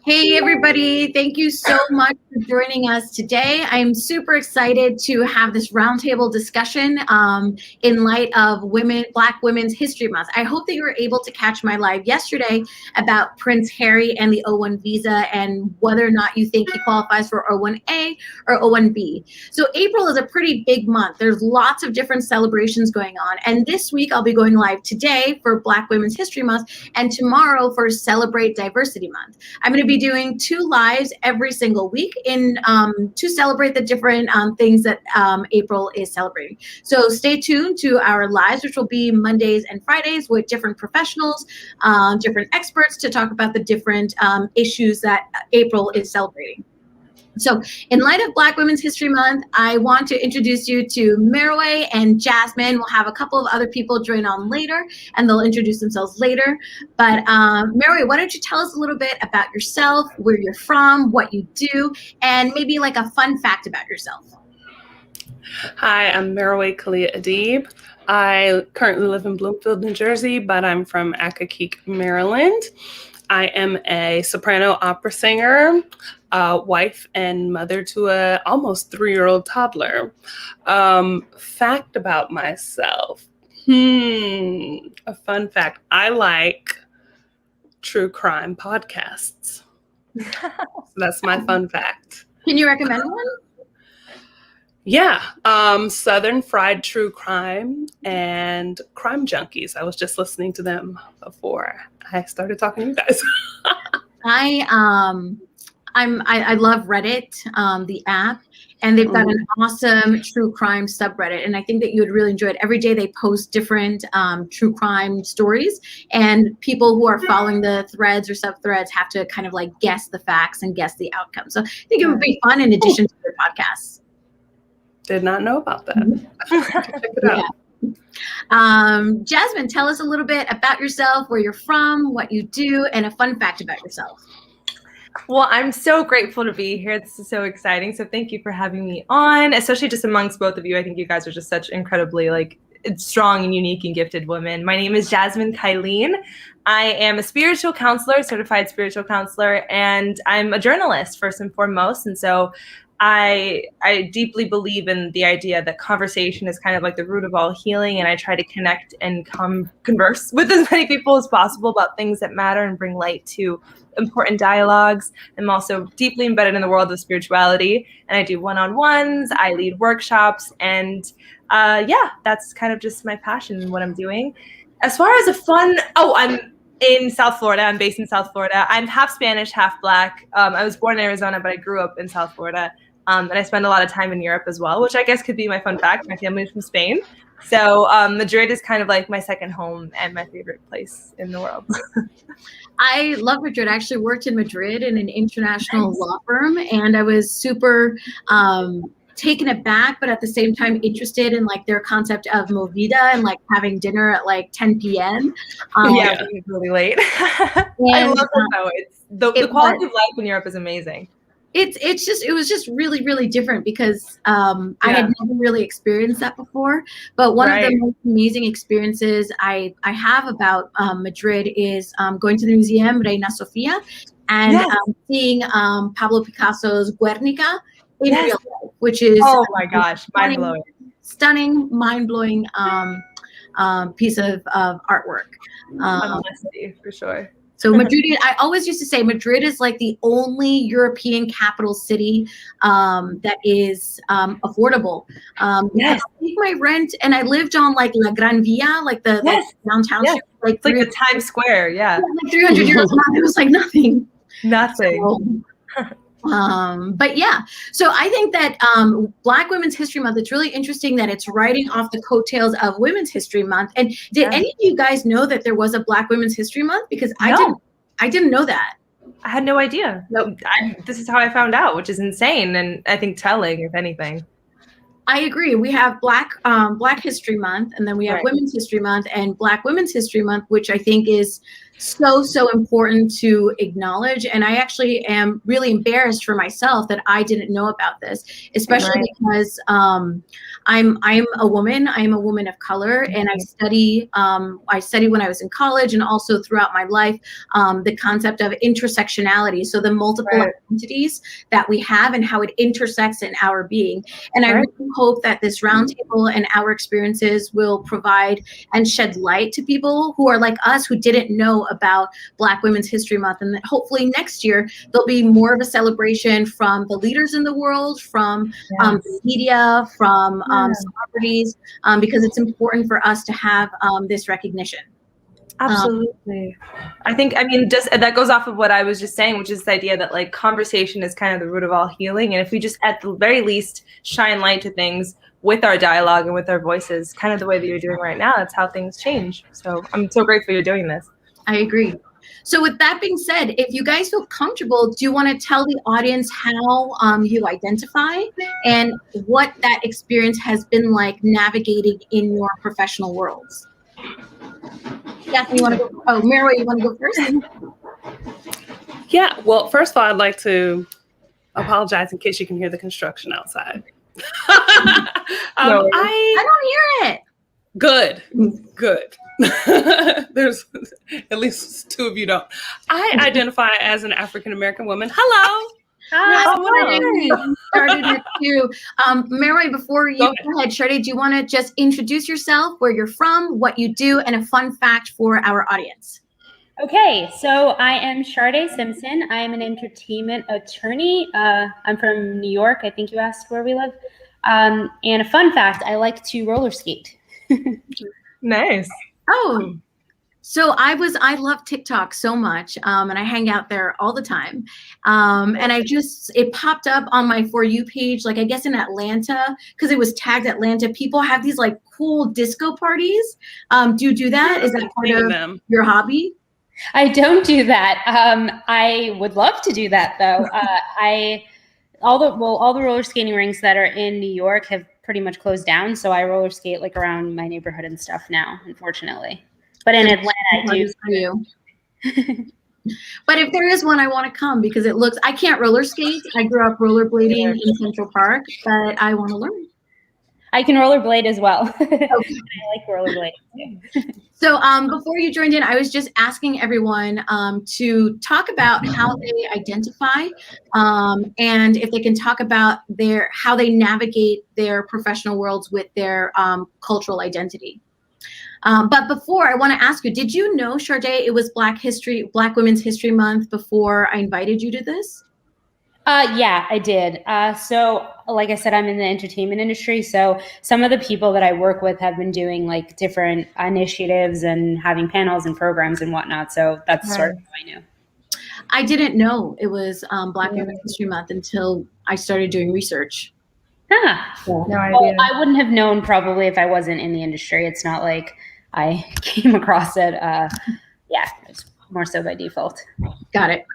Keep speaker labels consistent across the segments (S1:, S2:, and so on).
S1: Hey, everybody. Thank you so much for joining us today. I'm super excited to have this roundtable discussion in light of Black Women's History Month. I hope that you were able to catch my live yesterday about Prince Harry and the O1 visa and whether or not you think he qualifies for O1A or O1B. So April is a pretty big month. There's lots of different celebrations going on. And this week I'll be going live today for Black Women's History Month and tomorrow for Celebrate Diversity Month. I'm going to be doing 2 lives every single week to celebrate the different things that April is celebrating. So stay tuned to our lives, which will be Mondays and Fridays with different professionals, different experts to talk about the different issues that April is celebrating. So in light of Black Women's History Month, I want to introduce you to Merowe and Jasmine. We'll have a couple of other people join on later, and they'll introduce themselves later. But Merowe, why don't you tell us a little bit about yourself, where you're from, what you do, and maybe like a fun fact about yourself.
S2: Hi, I'm Merowe Adib. I currently live in Bloomfield, New Jersey, but I'm from Accokeek, Maryland. I am a soprano opera singer, wife and mother to a almost 3-year-old toddler. Fact about myself. A fun fact. I like true crime podcasts. So that's my fun fact.
S1: Can you recommend one?
S2: Yeah, Southern Fried True Crime and Crime Junkies. I was just listening to them before I started talking to you guys.
S1: I love Reddit, the app, and they've got an awesome true crime subreddit, and I think that you would really enjoy it. Every day they post different true crime stories, and people who are following the threads or sub-threads have to kind of like guess the facts and guess the outcome. So I think it would be fun in addition to your podcasts.
S2: Did not know about that. Check it out.
S1: Jasmine, tell us a little bit about yourself, where you're from, what you do, and a fun fact about yourself.
S3: Well, I'm so grateful to be here. This is so exciting. So thank you for having me on, especially just amongst both of you. I think you guys are just such incredibly strong and unique and gifted women. My name is Jasmine Kyleen. I am a spiritual counselor, certified spiritual counselor, and I'm a journalist first and foremost. And so I deeply believe in the idea that conversation is kind of like the root of all healing, and I try to connect and converse with as many people as possible about things that matter and bring light to important dialogues. I'm also deeply embedded in the world of spirituality, and I do one-on-ones, I lead workshops, and that's kind of just my passion and what I'm doing. As far as I'm in South Florida. I'm based in South Florida. I'm half Spanish, half Black. I was born in Arizona, but I grew up in South Florida. And I spend a lot of time in Europe as well, which I guess could be my fun fact. My family is from Spain. So Madrid is kind of like my second home and my favorite place in the world.
S1: I love Madrid. I actually worked in Madrid in an international law firm, and I was super taken aback, but at the same time interested in like their concept of movida and like having dinner at like 10 p.m.
S3: It's really late. I love it though. The quality of life in Europe is amazing.
S1: It was just really, really different because I had never really experienced that before. But one of the most amazing experiences I have about Madrid is going to the museum Reina Sofia and seeing Pablo Picasso's Guernica in real life, which is
S3: my gosh,
S1: stunning, mind-blowing piece of artwork.
S3: For sure.
S1: So Madrid, I always used to say Madrid is like the only European capital city that is affordable. I think my rent, and I lived on like La Gran Via, like the downtown.
S3: Yes. Like the Times Square, like
S1: 300 euros a month. It was like nothing.
S3: Nothing.
S1: But so I think that Black Women's History Month, it's really interesting that it's riding off the coattails of Women's History Month. And did any of you guys know that there was a Black Women's History Month? Because I didn't know that.
S3: I had no idea. No, this is how I found out, which is insane, and I think telling, if anything.
S1: I agree. We have Black History Month, and then we have Women's History Month and Black Women's History Month, which I think is so important to acknowledge. And I actually am really embarrassed for myself that I didn't know about this, especially because I'm a woman. I am a woman of color, and I studied when I was in college and also throughout my life the concept of intersectionality. So the multiple identities that we have and how it intersects in our being. And I really hope that this roundtable and our experiences will provide and shed light to people who are like us, who didn't know about Black Women's History Month, and that hopefully next year there'll be more of a celebration from the leaders in the world, from the media, from celebrities, because it's important for us to have this recognition.
S3: Absolutely. I mean, just that goes off of what I was just saying, which is this idea that like conversation is kind of the root of all healing. And if we just at the very least shine light to things with our dialogue and with our voices, kind of the way that you're doing right now, that's how things change. So I'm so grateful you're doing this.
S1: I agree. So with that being said, if you guys feel comfortable, do you want to tell the audience how you identify and what that experience has been like navigating in your professional worlds? Jasmine, you want to go? Oh, Merway, you want to go first?
S2: Yeah, well, first of all, I'd like to apologize in case you can hear the construction outside.
S1: I don't hear it.
S2: Good. There's at least two of you don't. I identify as an African-American woman. Hello.
S1: Hi. Started it too. Mary, before you go ahead, Charde, do you want to just introduce yourself, where you're from, what you do, and a fun fact for our audience?
S4: Okay, so I am Charde Simpson. I am an entertainment attorney. I'm from New York. I think you asked where we live. And a fun fact, I like to roller skate.
S3: Nice.
S1: Oh, so I love TikTok so much, and I hang out there all the time. And it popped up on my For You page, like I guess in Atlanta, because it was tagged Atlanta. People have these like cool disco parties. Do you do that? Is that part of your hobby?
S4: I don't do that. I would love to do that though. All the roller skating rinks that are in New York have pretty much closed down. So I roller skate like around my neighborhood and stuff now, unfortunately. But in Atlanta, I do.
S1: But if there is one, I want to come because I can't roller skate. I grew up rollerblading in Central Park, but I want to learn.
S4: I can rollerblade as well. Okay. I like rollerblading too.
S1: So before you joined in, I was just asking everyone to talk about how they identify and if they can talk about how they navigate their professional worlds with their cultural identity. But before, I want to ask you, did you know, Charde, it was Black Women's History Month before I invited you to this?
S4: Yeah, I did. So like I said, I'm in the entertainment industry. So some of the people that I work with have been doing like different initiatives and having panels and programs and whatnot. So that's sort of how I knew.
S1: I didn't know it was Black Women's History Month until I started doing research.
S4: No idea. Well, I wouldn't have known probably if I wasn't in the industry. It's not like I came across it. It's more so by default.
S1: Got it.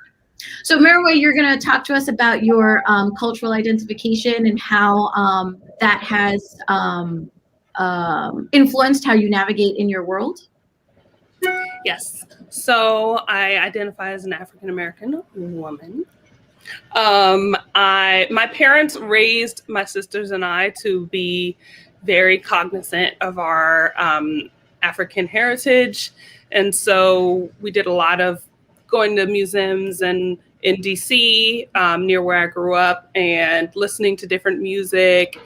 S1: So Merway, you're going to talk to us about your cultural identification and how that has influenced how you navigate in your world.
S2: Yes. So I identify as an African-American woman. My parents raised my sisters and I to be very cognizant of our African heritage. And so we did a lot of going to museums and in DC, near where I grew up, and listening to different music,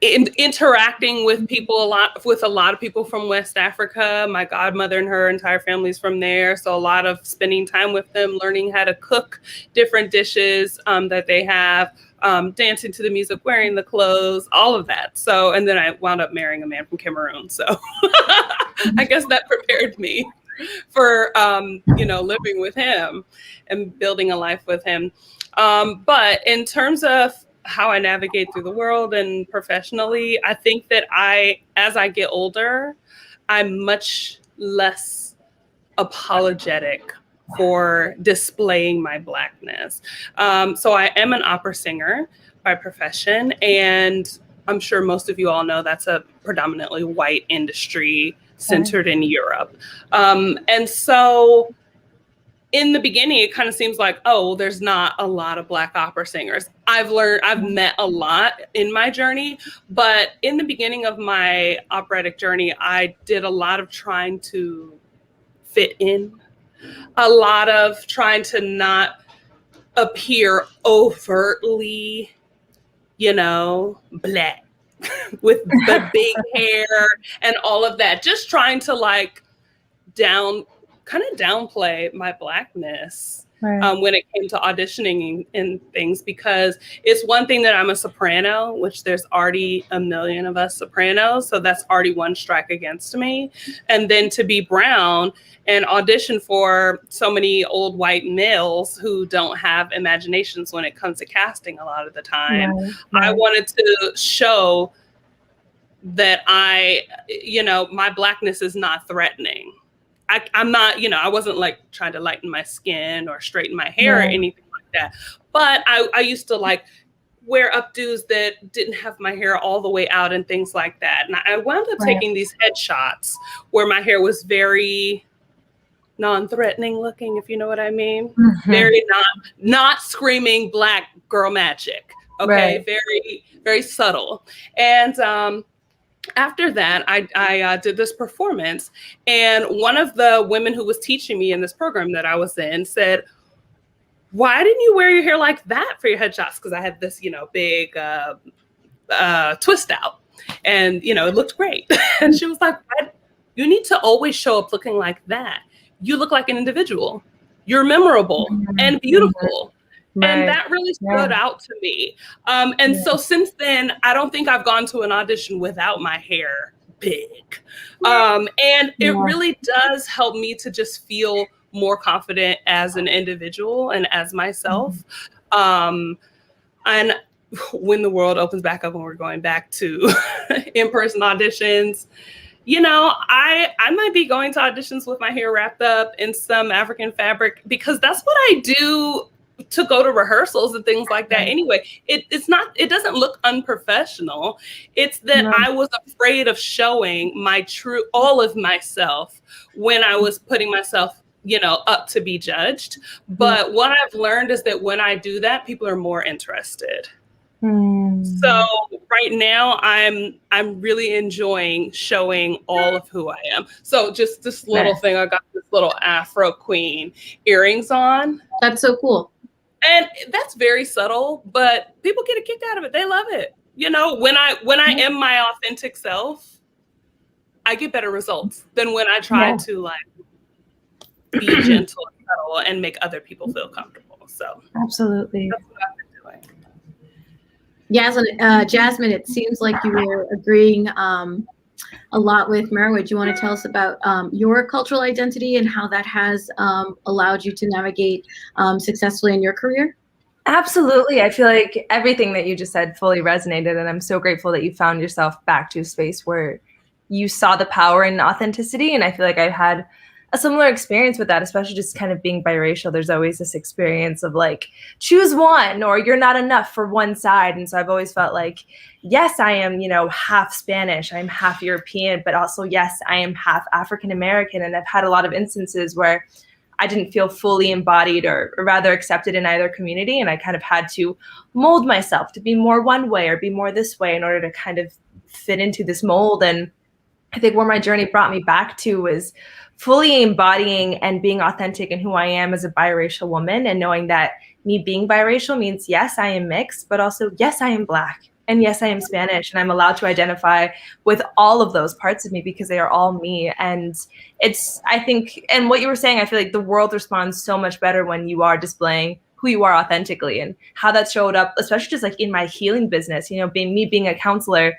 S2: interacting with people a lot of people from West Africa. My godmother and her entire family's from there. So a lot of spending time with them, learning how to cook different dishes that they have, dancing to the music, wearing the clothes, all of that. So, and then I wound up marrying a man from Cameroon. So I guess that prepared me for, living with him and building a life with him. But in terms of how I navigate through the world and professionally, I think that as I get older, I'm much less apologetic for displaying my Blackness. So I am an opera singer by profession, and I'm sure most of you all know that's a predominantly white industry. centered in Europe. And so in the beginning, it kind of seems like, oh, well, there's not a lot of Black opera singers. I've met a lot in my journey, but in the beginning of my operatic journey, I did a lot of trying to fit in, a lot of trying to not appear overtly, Black with the big hair and all of that, just trying to downplay my Blackness when it came to auditioning and things, because it's one thing that I'm a soprano, which there's already a million of us sopranos, so that's already one strike against me. And then to be brown and audition for so many old white males who don't have imaginations when it comes to casting a lot of the time. I wanted to show that my Blackness is not threatening. I'm not, I wasn't trying to lighten my skin or straighten my hair or anything like that. But I used to wear updos that didn't have my hair all the way out and things like that. And I wound up taking these headshots where my hair was very non-threatening looking, if you know what I mean. Mm-hmm. Very not screaming Black girl magic. Okay. Very, very subtle. And, after that, I did this performance, and one of the women who was teaching me in this program that I was in said, "Why didn't you wear your hair like that for your headshots?" Because I had this, big twist out, and it looked great. And she was like, "You need to always show up looking like that. You look like an individual. You're memorable and beautiful." And that really stood out to me. So since then, I don't think I've gone to an audition without my hair big. And it really does help me to just feel more confident as an individual and as myself. And when the world opens back up and we're going back to in-person auditions, I might be going to auditions with my hair wrapped up in some African fabric, because that's what I do to go to rehearsals and things like that. Anyway, it doesn't look unprofessional. It's that I was afraid of showing all of myself when I was putting myself, up to be judged. But what I've learned is that when I do that, people are more interested. So right now I'm really enjoying showing all of who I am. So just this little thing, I got this little Afro queen earrings on.
S1: That's so cool.
S2: And that's very subtle, but people get a kick out of it. They love it. When I am my authentic self, I get better results than when I try to be gentle and subtle and make other people feel comfortable. So
S3: absolutely,
S2: that's what I've been
S1: doing. Jasmine, it seems like you were agreeing a lot with Merowit. Do you want to tell us about your cultural identity and how that has allowed you to navigate successfully in your career?
S3: Absolutely. I feel like everything that you just said fully resonated, and I'm so grateful that you found yourself back to a space where you saw the power in authenticity. And I feel like I've had a similar experience with that, especially just kind of being biracial. There's always this experience of choose one, or you're not enough for one side. And so I've always felt like, yes, I am, half Spanish, I'm half European, but also, yes, I am half African American. And I've had a lot of instances where I didn't feel fully embodied or rather accepted in either community. And I kind of had to mold myself to be more one way or be more this way in order to kind of fit into this mold. And I think where my journey brought me back to was fully embodying and being authentic in who I am as a biracial woman, and knowing that me being biracial means, yes, I am mixed, but also, yes, I am Black, and yes, I am Spanish, and I'm allowed to identify with all of those parts of me because they are all me. And I think, and what you were saying, I feel like the world responds so much better when you are displaying who you are authentically, and how that showed up, especially just in my healing business, being a counselor.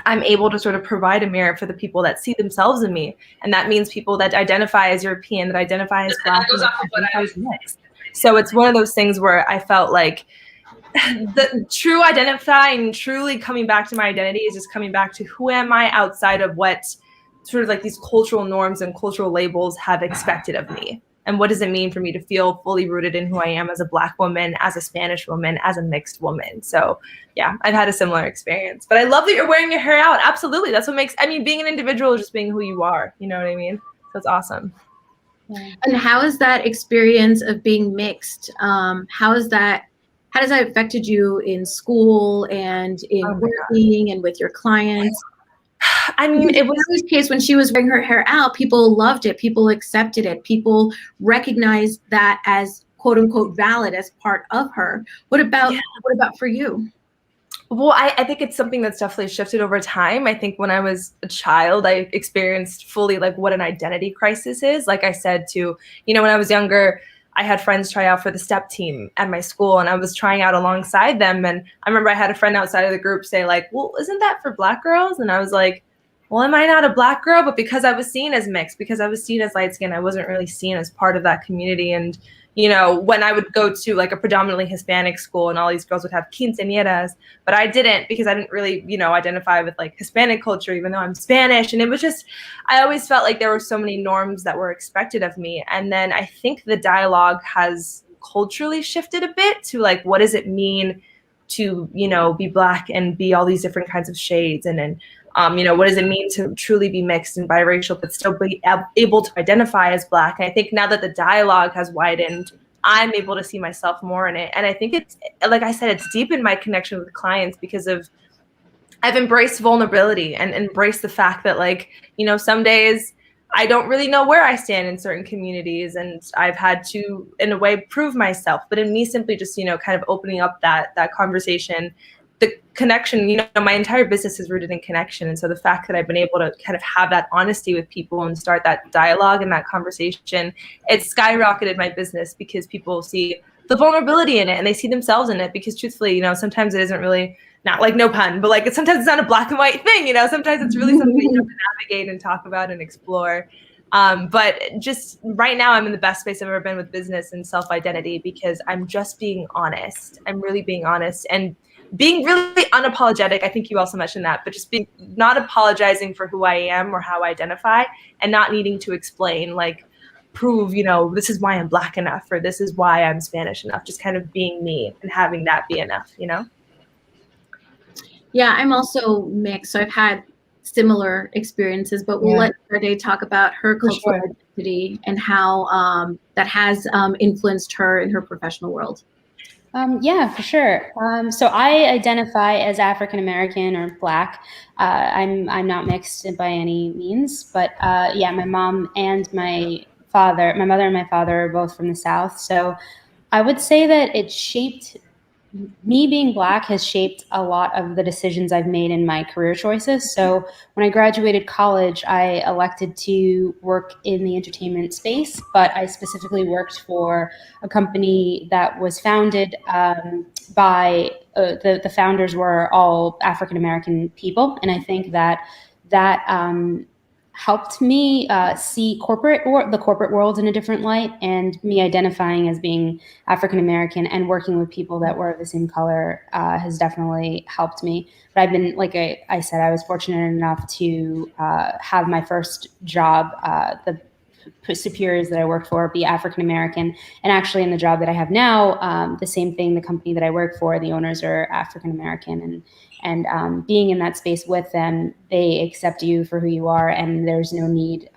S3: I'm able to sort of provide a mirror for the people that see themselves in me. And that means people that identify as European, that identify as Black, that identify as mixed. So it's one of those things where I felt like the true identifying, truly coming back to my identity is just coming back to who am I outside of what sort of these cultural norms and cultural labels have expected of me. And what does it mean for me to feel fully rooted in who I am as a Black woman, as a Spanish woman, as a mixed woman? So yeah, I've had a similar experience. But I love that you're wearing your hair out. Absolutely. That's what makes, I mean, being an individual is just being who you are. You know what I mean? So it's awesome.
S1: And how is that experience of being mixed? How has that affected you in school and in working and with your clients?
S3: I mean, it was
S1: Emily's case when she was wearing her hair out, people loved it, people accepted it, people recognized that as quote unquote valid as part of her. What about for you?
S3: Well, I think it's something that's definitely shifted over time. I think when I was a child, I experienced fully like what an identity crisis is. Like I said, when I was younger, I had friends try out for the step team at my school, and I was trying out alongside them. And I remember I had a friend outside of the group say like, well, isn't that for Black girls? And I was like, well, am I not a Black girl? But because I was seen as mixed, because I was seen as light skinned, I wasn't really seen as part of that community. And when I would go to like a predominantly Hispanic school and all these girls would have quinceañeras, but I didn't, because I didn't really, identify with like Hispanic culture, even though I'm Spanish. And it was just, I always felt like there were so many norms that were expected of me. And then I think the dialogue has culturally shifted a bit to like, what does it mean to, be Black and be all these different kinds of shades? And then, what does it mean to truly be mixed and biracial, but still be able to identify as Black? And I think now that the dialogue has widened, I'm able to see myself more in it. And I think it's, like I said, it's deepened my connection with clients because I've embraced vulnerability and embraced the fact that like, some days I don't really know where I stand in certain communities, and I've had to, in a way, prove myself. But in me simply just, kind of opening up that conversation, the connection, my entire business is rooted in connection. And so the fact that I've been able to kind of have that honesty with people and start that dialogue and that conversation, it's skyrocketed my business because people see the vulnerability in it and they see themselves in it. Because truthfully, sometimes it isn't really, not like no pun, but like sometimes it's not a black and white thing, sometimes it's really something you have to navigate and talk about and explore. But just right now, I'm in the best space I've ever been with business and self-identity because I'm just being honest. I'm really being honest and being really unapologetic. I think you also mentioned that, but just not apologizing for who I am or how I identify, and not needing to explain, like prove, this is why I'm Black enough, or this is why I'm Spanish enough, just kind of being me and having that be enough,
S1: Yeah, I'm also mixed, so I've had similar experiences, but we'll let Charde talk about her cultural identity and how that has influenced her in her professional world.
S4: Yeah, for sure. So I identify as African American or Black. I'm not mixed by any means, but my mom and my mother and my father are both from the South. So I would say that me being Black has shaped a lot of the decisions I've made in my career choices. So when I graduated college, I elected to work in the entertainment space, but I specifically worked for a company that was founded by the founders were all African American people. And I think that helped me see the corporate world in a different light, and me identifying as being African American and working with people that were of the same color has definitely helped me. But I've been, like I said, I was fortunate enough to have my first job, the superiors that I worked for, be African American, and actually in the job that I have now, the same thing. The company that I work for, the owners are African American, and being in that space with them, they accept you for who you are, and there's no need.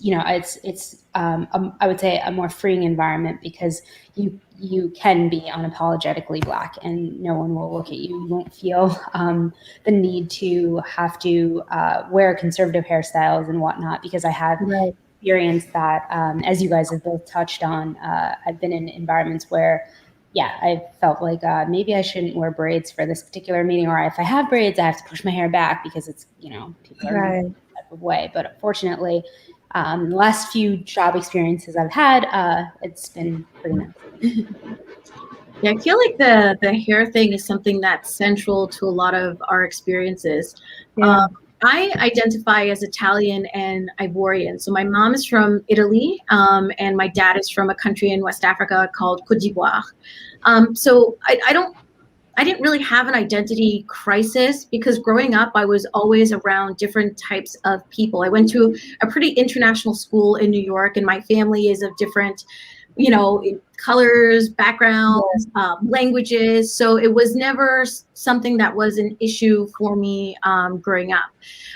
S4: It's I would say a more freeing environment because you can be unapologetically Black, and no one will look at you. You won't feel the need to have to wear conservative hairstyles and whatnot, because I have experienced that. As you guys have both touched on, I've been in environments where I felt like maybe I shouldn't wear braids for this particular meeting, or if I have braids, I have to push my hair back because it's, people are in that type of way. But fortunately, the last few job experiences I've had, it's been pretty nice.
S1: Yeah, I feel like the hair thing is something that's central to a lot of our experiences. I identify as Italian and Ivorian. So my mom is from Italy, and my dad is from a country in West Africa called Côte d'Ivoire. So I didn't really have an identity crisis because growing up, I was always around different types of people. I went to a pretty international school in New York, and my family is of different, colors, backgrounds, languages. So it was never something that was an issue for me growing up.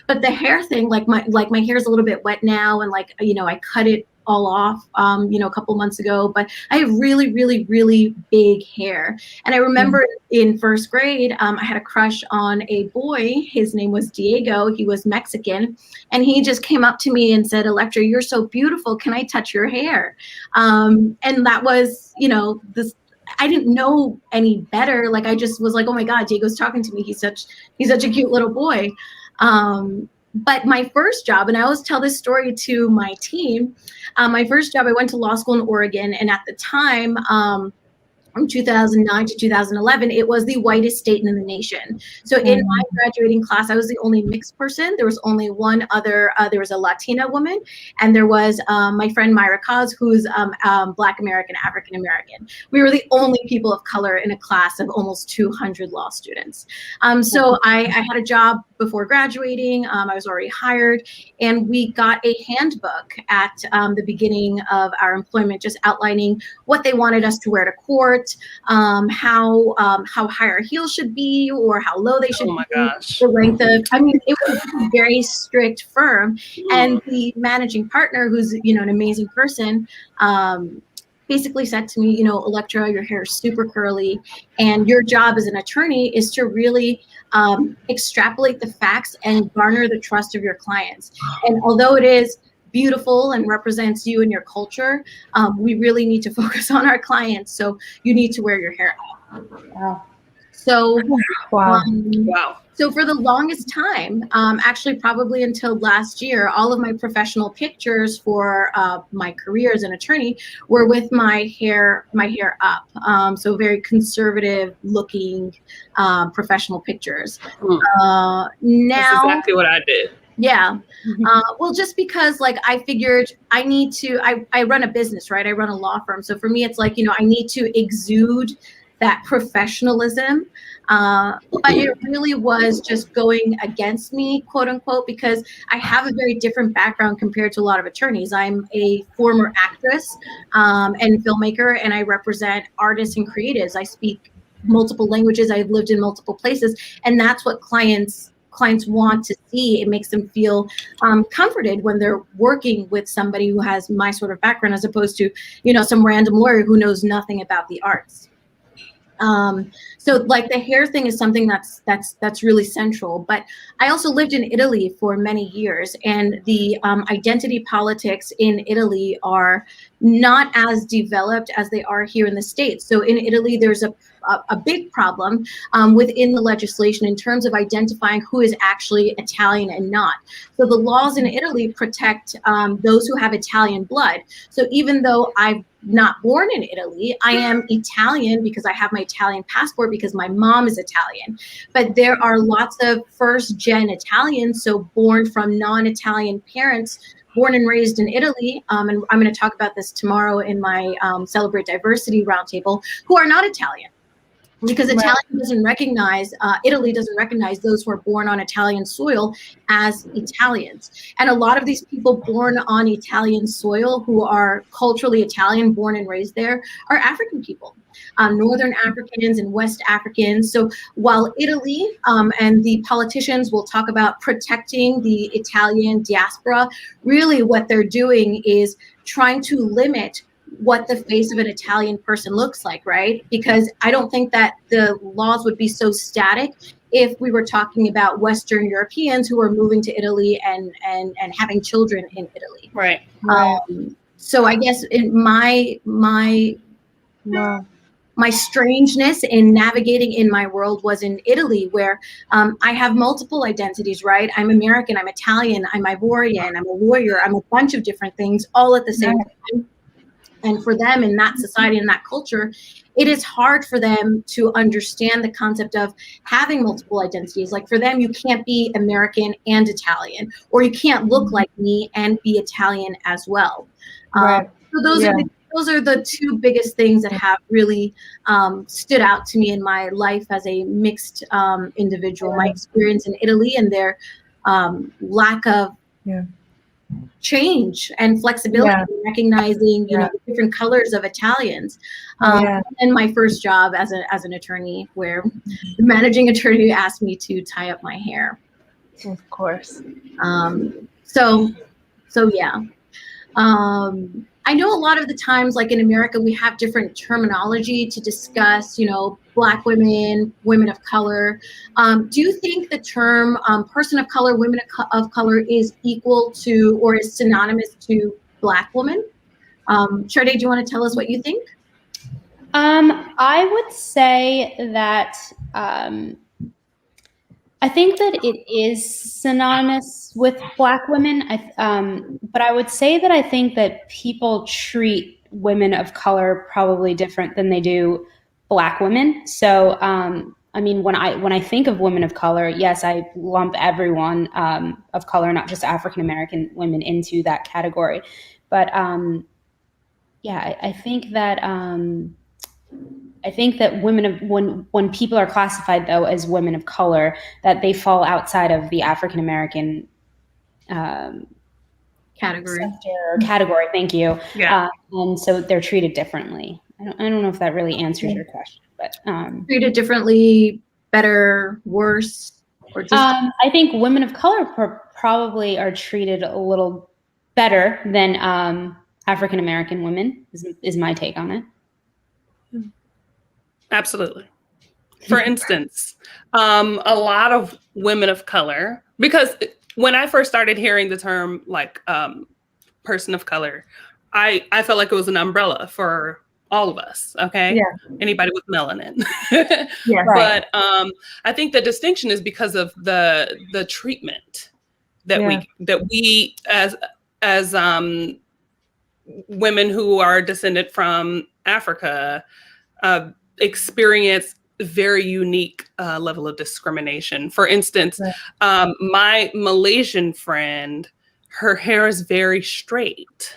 S1: But the hair thing, like my hair is a little bit wet now, and I cut it all off, a couple months ago, but I have really, really, really big hair. And I remember in first grade, I had a crush on a boy. His name was Diego. He was Mexican. And he just came up to me and said, Elektra, you're so beautiful. Can I touch your hair? And that was, this, I didn't know any better. Like, I just was like, oh my God, Diego's talking to me. He's such a cute little boy. But my first job, and I always tell this story to my team, my first job, I went to law school in Oregon, and at the time, from 2009 to 2011, it was the whitest state in the nation. So in my graduating class, I was the only mixed person. There was only one other, there was a Latina woman, and there was my friend Myra Kaz, who's Black American, African American. We were the only people of color in a class of almost 200 law students. So I had a job before graduating. I was already hired, and we got a handbook at the beginning of our employment, just outlining what they wanted us to wear to court, how high our heels should be, or how low they should be.
S2: Gosh.
S1: The length of, it was a very strict firm. And the managing partner, who's, an amazing person, basically said to me, Elektra, your hair is super curly, and your job as an attorney is to really extrapolate the facts and garner the trust of your clients. And although it is beautiful and represents you and your culture, we really need to focus on our clients. So you need to wear your hair out.
S4: Wow.
S1: So,
S2: Wow.
S1: So for the longest time, actually probably until last year, all of my professional pictures for my career as an attorney were with my hair up. So very conservative looking professional pictures. Now,
S2: that's exactly what I did.
S1: Yeah. Well, just because I figured I need to, I run a business, right? I run a law firm. So for me, it's I need to exude that professionalism. But it really was just going against me, quote unquote, because I have a very different background compared to a lot of attorneys. I'm a former actress and filmmaker, and I represent artists and creatives. I speak multiple languages. I've lived in multiple places, and that's what clients want to see. It makes them feel comforted when they're working with somebody who has my sort of background, as opposed to, some random lawyer who knows nothing about the arts. So the hair thing is something that's really central. But I also lived in Italy for many years, and the identity politics in Italy are not as developed as they are here in the States. So in Italy, there's a big problem within the legislation in terms of identifying who is actually Italian and not. So the laws in Italy protect those who have Italian blood. So even though I'm not born in Italy, I am Italian because I have my Italian passport because my mom is Italian. But there are lots of first-gen Italians, so born from non-Italian parents, born and raised in Italy, and I'm going to talk about this tomorrow in my Celebrate Diversity Roundtable, who are not Italian. Because Italy doesn't recognize those who are born on Italian soil as Italians. And a lot of these people born on Italian soil who are culturally Italian, born and raised there, are African people, Northern Africans and West Africans. So while Italy and the politicians will talk about protecting the Italian diaspora, really what they're doing is trying to limit what the face of an Italian person looks like, right? Because I don't think that the laws would be so static if we were talking about Western Europeans who are moving to Italy and having children in Italy.
S2: Right.
S1: So I guess in my strangeness in navigating in my world was in Italy, where I have multiple identities, right? I'm American, I'm Italian, I'm Ivorian, I'm a lawyer, I'm a bunch of different things all at the same time. And for them in that society and that culture, it is hard for them to understand the concept of having multiple identities. Like for them, you can't be American and Italian, or you can't look like me and be Italian as well. So those are the those are the two biggest things that have really stood out to me in my life as a mixed individual. My experience in Italy and their lack of change and flexibility, recognizing you know the different colors of Italians, and my first job as an attorney, where the managing attorney asked me to tie up my hair.
S3: Of course.
S1: So yeah. I know a lot of the times, like in America, we have different terminology to discuss, you know, Black women, women of color. Do you think the term person of color, women of color is equal to or is synonymous to Black woman? Charde, do you want to tell us what you think?
S4: I would say that I think that it is synonymous with Black women, but I would say that I think that people treat women of color probably different than they do Black women. So, I mean, when I think of women of color, yes, I lump everyone of color, not just African American women, into that category. But yeah, I think that. I think that when people are classified though as women of color, that they fall outside of the African American
S1: category.
S4: Thank you.
S2: Yeah.
S4: And so they're treated differently. I don't know if that really answers your question, but
S1: treated differently, better, worse, or just.
S4: I think women of color probably are treated a little better than African American women. Is my take on it.
S2: Absolutely. For instance, a lot of women of color, because when I first started hearing the term like person of color, I felt like it was an umbrella for all of us. Okay.
S3: Yeah.
S2: Anybody with melanin.
S3: Yeah. Right.
S2: But I think the distinction is because of the treatment that we as women who are descended from Africa experience very unique level of discrimination. For instance, my Malaysian friend, her hair is very straight.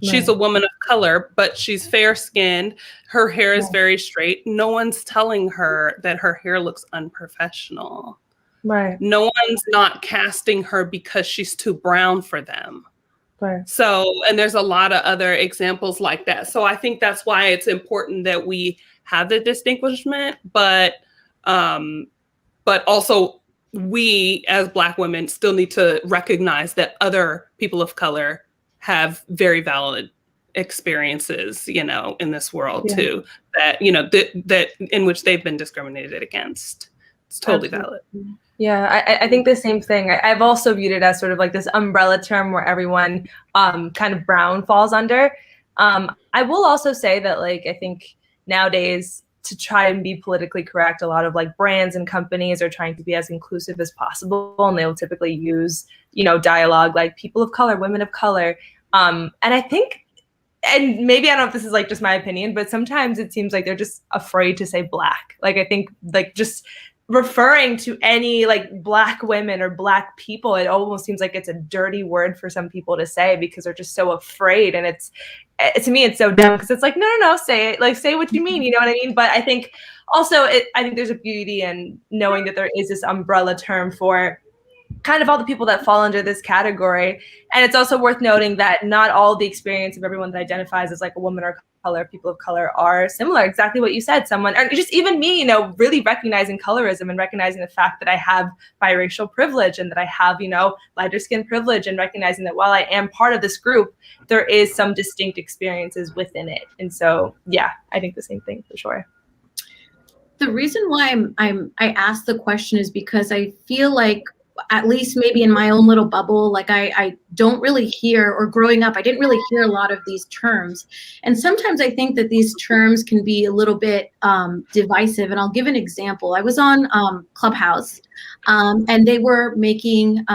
S2: She's a woman of color, but she's fair skinned. Her hair is very straight. No one's telling her that her hair looks unprofessional.
S3: Right.
S2: No one's not casting her because she's too brown for them.
S3: Right.
S2: So, and there's a lot of other examples like that. So I think that's why it's important that we have the distinguishment, but also we as Black women still need to recognize that other people of color have very valid experiences, you know, in this world too, that, you know, that in which they've been discriminated against. It's totally valid.
S3: Yeah, I think the same thing. I've also viewed it as sort of like this umbrella term where everyone kind of brown falls under. I will also say that, like, I think nowadays, to try and be politically correct, a lot of like brands and companies are trying to be as inclusive as possible, and they will typically use, you know, dialogue like people of color, women of color. And I think, and maybe I don't know if this is like just my opinion, but sometimes it seems like they're just afraid to say Black. Like, I think like just referring to any like Black women or Black people, it almost seems like it's a dirty word for some people to say because they're just so afraid. And to me, it's so dumb because it's like, no, say it, like, say what you mean. You know what I mean? But I think also I think there's a beauty in knowing that there is this umbrella term for kind of all the people that fall under this category. And it's also worth noting that not all the experience of everyone that identifies as like a woman or color, people of color, are similar. Exactly what you said. Someone, or just even me, you know, really recognizing colorism and recognizing the fact that I have biracial privilege and that I have, you know, lighter skin privilege, and recognizing that while I am part of this group, there is some distinct experiences within it. And so, yeah, I think the same thing for sure.
S1: The reason why I asked the question is because I feel like, at least maybe in my own little bubble, like I don't really hear, or growing up, I didn't really hear a lot of these terms. And sometimes I think that these terms can be a little bit divisive. And I'll give an example. I was on Clubhouse and they were making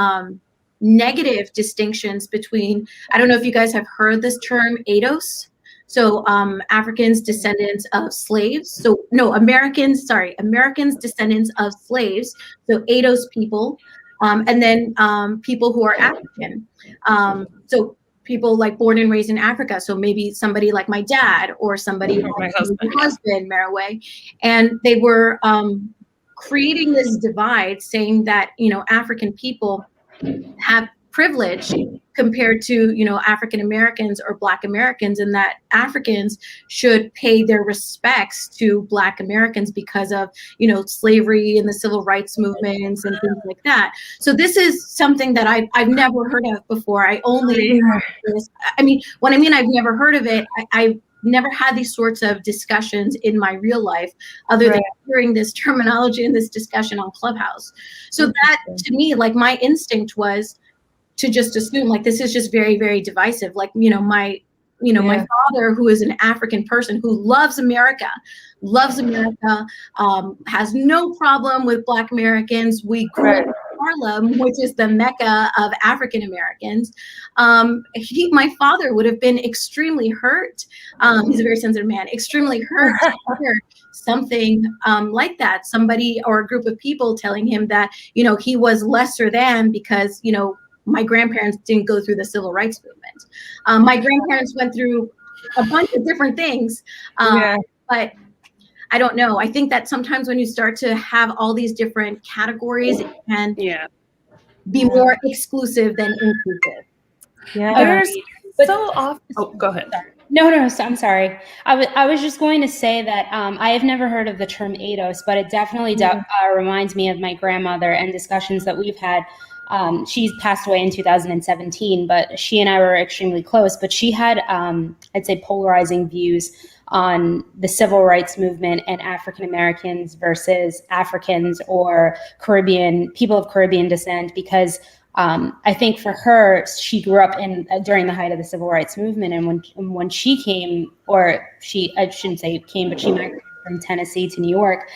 S1: negative distinctions between, I don't know if you guys have heard this term, ADOS. So Africans descendants of slaves. So no, Americans descendants of slaves. So ADOS people. And then people who are African. So people like born and raised in Africa. So maybe somebody like my dad or somebody
S2: Or my
S1: like
S2: husband,
S1: my husband, Maraway. And they were creating this divide, saying that, you know, African people have privilege compared to, you know, African Americans or Black Americans, and that Africans should pay their respects to Black Americans because of, you know, slavery and the civil rights movements and things like that. So this is something that I've never heard of before. I only heard this. I mean, when I mean I've never heard of it, I've never had these sorts of discussions in my real life other than hearing this terminology and this discussion on Clubhouse. So that, to me, like, my instinct was to just assume, like, this is just very, very divisive. Like, you know, my father, who is an African person who loves America, has no problem with Black Americans. We grew up in Harlem, which is the Mecca of African Americans. My father would have been extremely hurt. He's a very sensitive man, extremely hurt to hear something like that. Somebody or a group of people telling him that, you know, he was lesser than because, you know, my grandparents didn't go through the civil rights movement. My grandparents went through a bunch of different things, but I don't know. I think that sometimes when you start to have all these different categories, it can be more exclusive than inclusive.
S2: There's so often. Oh, go ahead.
S4: No, so I'm sorry. I was just going to say that I have never heard of the term ADOS, but it definitely reminds me of my grandmother and discussions that we've had. She's passed away in 2017, but she and I were extremely close. But she had, I'd say, polarizing views on the civil rights movement and African Americans versus Africans or Caribbean, people of Caribbean descent, because I think for her, she grew up during the height of the civil rights movement. And when she came, or I shouldn't say came, but she migrated from Tennessee to New York,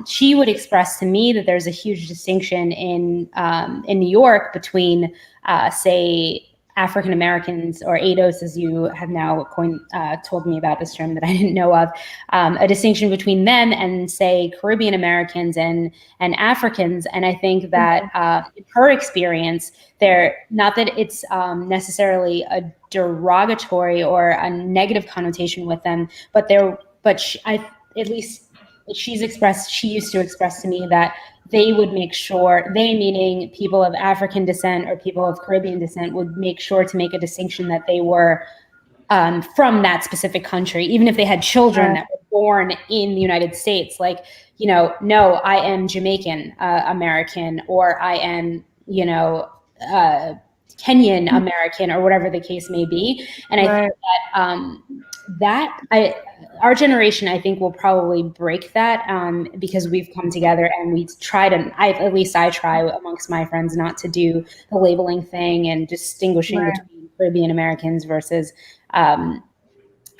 S4: she would express to me that there's a huge distinction in New York between, say, African Americans, or ADOS, as you have now told me about this term that I didn't know of, a distinction between them and, say, Caribbean Americans and Africans. And I think that in her experience, not that it's necessarily a derogatory or a negative connotation with them, but she used to express to me that they would make sure, they meaning people of African descent or people of Caribbean descent, would make sure to make a distinction that they were from that specific country, even if they had children that were born in the United States. Like, you know, no, I am Jamaican American, or I am, you know, Kenyan American, or whatever the case may be. And I think that our generation, I think, will probably break that because we've come together and we try to, at least I try amongst my friends, not to do the labeling thing and distinguishing between Caribbean Americans versus,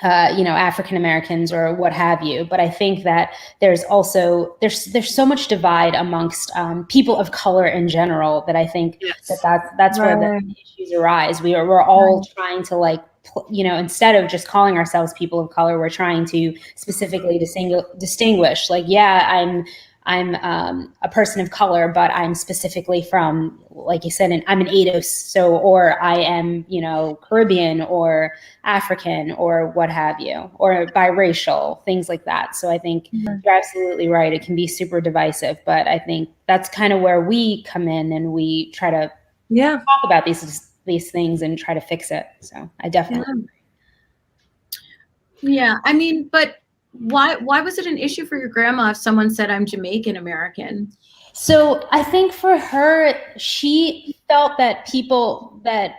S4: African Americans or what have you. But I think that there's also, there's so much divide amongst people of color in general that I think that's where the issues arise. We're all trying to, instead of just calling ourselves people of color, we're trying to specifically distinguish. Like, I'm a person of color, but I'm specifically from, like you said, I'm an ADOS, or I am, Caribbean or African or what have you, or biracial, things like that. So I think you're absolutely right. It can be super divisive, but I think that's kind of where we come in and we try to talk about these things and try to fix it. So I definitely agree.
S1: Yeah, I mean, but why was it an issue for your grandma if someone said I'm Jamaican American?
S4: So I think for her, she felt that people there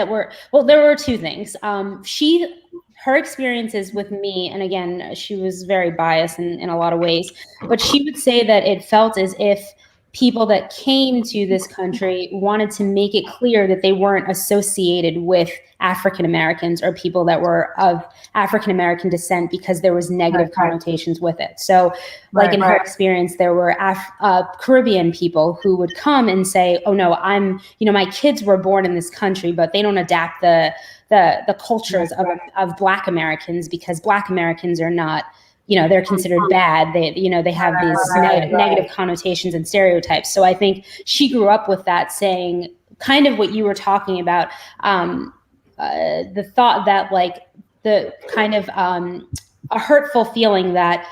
S4: were two things. Her experiences with me, and again, she was very biased in a lot of ways, but she would say that it felt as if people that came to this country wanted to make it clear that they weren't associated with African Americans or people that were of African American descent because there was negative connotations with it. So in her experience, there were Caribbean people who would come and say, oh no, my kids were born in this country, but they don't adapt the cultures of Black Americans because Black Americans are not, they're considered bad. They have these negative connotations and stereotypes. So I think she grew up with that, saying kind of what you were talking about, the thought that like the kind of a hurtful feeling that,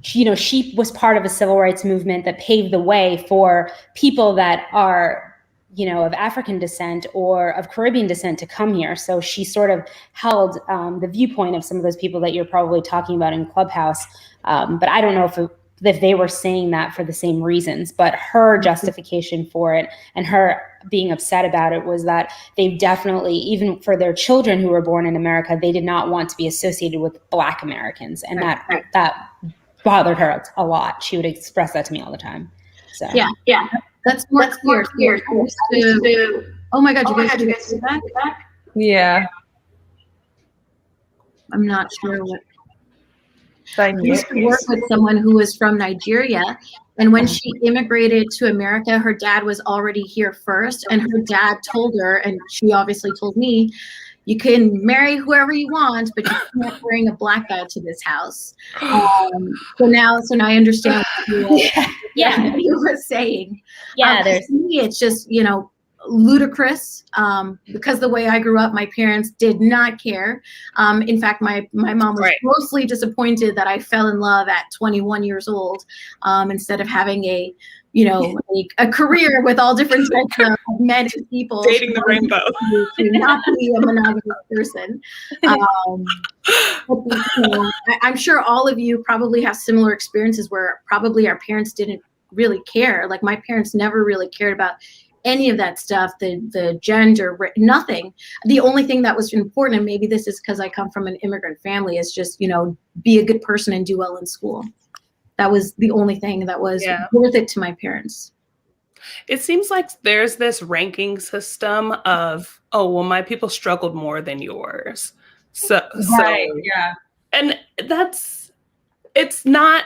S4: you know, she was part of a civil rights movement that paved the way for people that are, you know, of African descent or of Caribbean descent to come here. So she sort of held the viewpoint of some of those people that you're probably talking about in Clubhouse. But I don't know if they were saying that for the same reasons, but her justification for it and her being upset about it was that they definitely, even for their children who were born in America, they did not want to be associated with Black Americans. And that bothered her a lot. She would express that to me all the time. So
S1: yeah. That's more clear. Oh my God, you guys see that?
S3: Yeah.
S1: I'm not sure what.
S3: I
S1: used to work with someone who was from Nigeria, and when she immigrated to America, her dad was already here first, and her dad told her, and she obviously told me, you can marry whoever you want, but you can't bring a Black guy to this house. So now I understand what you were saying. For me, it's just, you know, ludicrous, because the way I grew up, my parents did not care. In fact, my mom was mostly disappointed that I fell in love at 21 years old, instead of having a career with all different types of men and people.
S2: Dating the rainbow.
S1: To not be a monogamous person. I'm sure all of you probably have similar experiences where probably our parents didn't really care. Like my parents never really cared about any of that stuff, the gender, nothing. The only thing that was important, and maybe this is because I come from an immigrant family, is just, you know, be a good person and do well in school. That was the only thing that was worth it to my parents.
S2: It seems like there's this ranking system of, oh, well, my people struggled more than yours. So and it's not,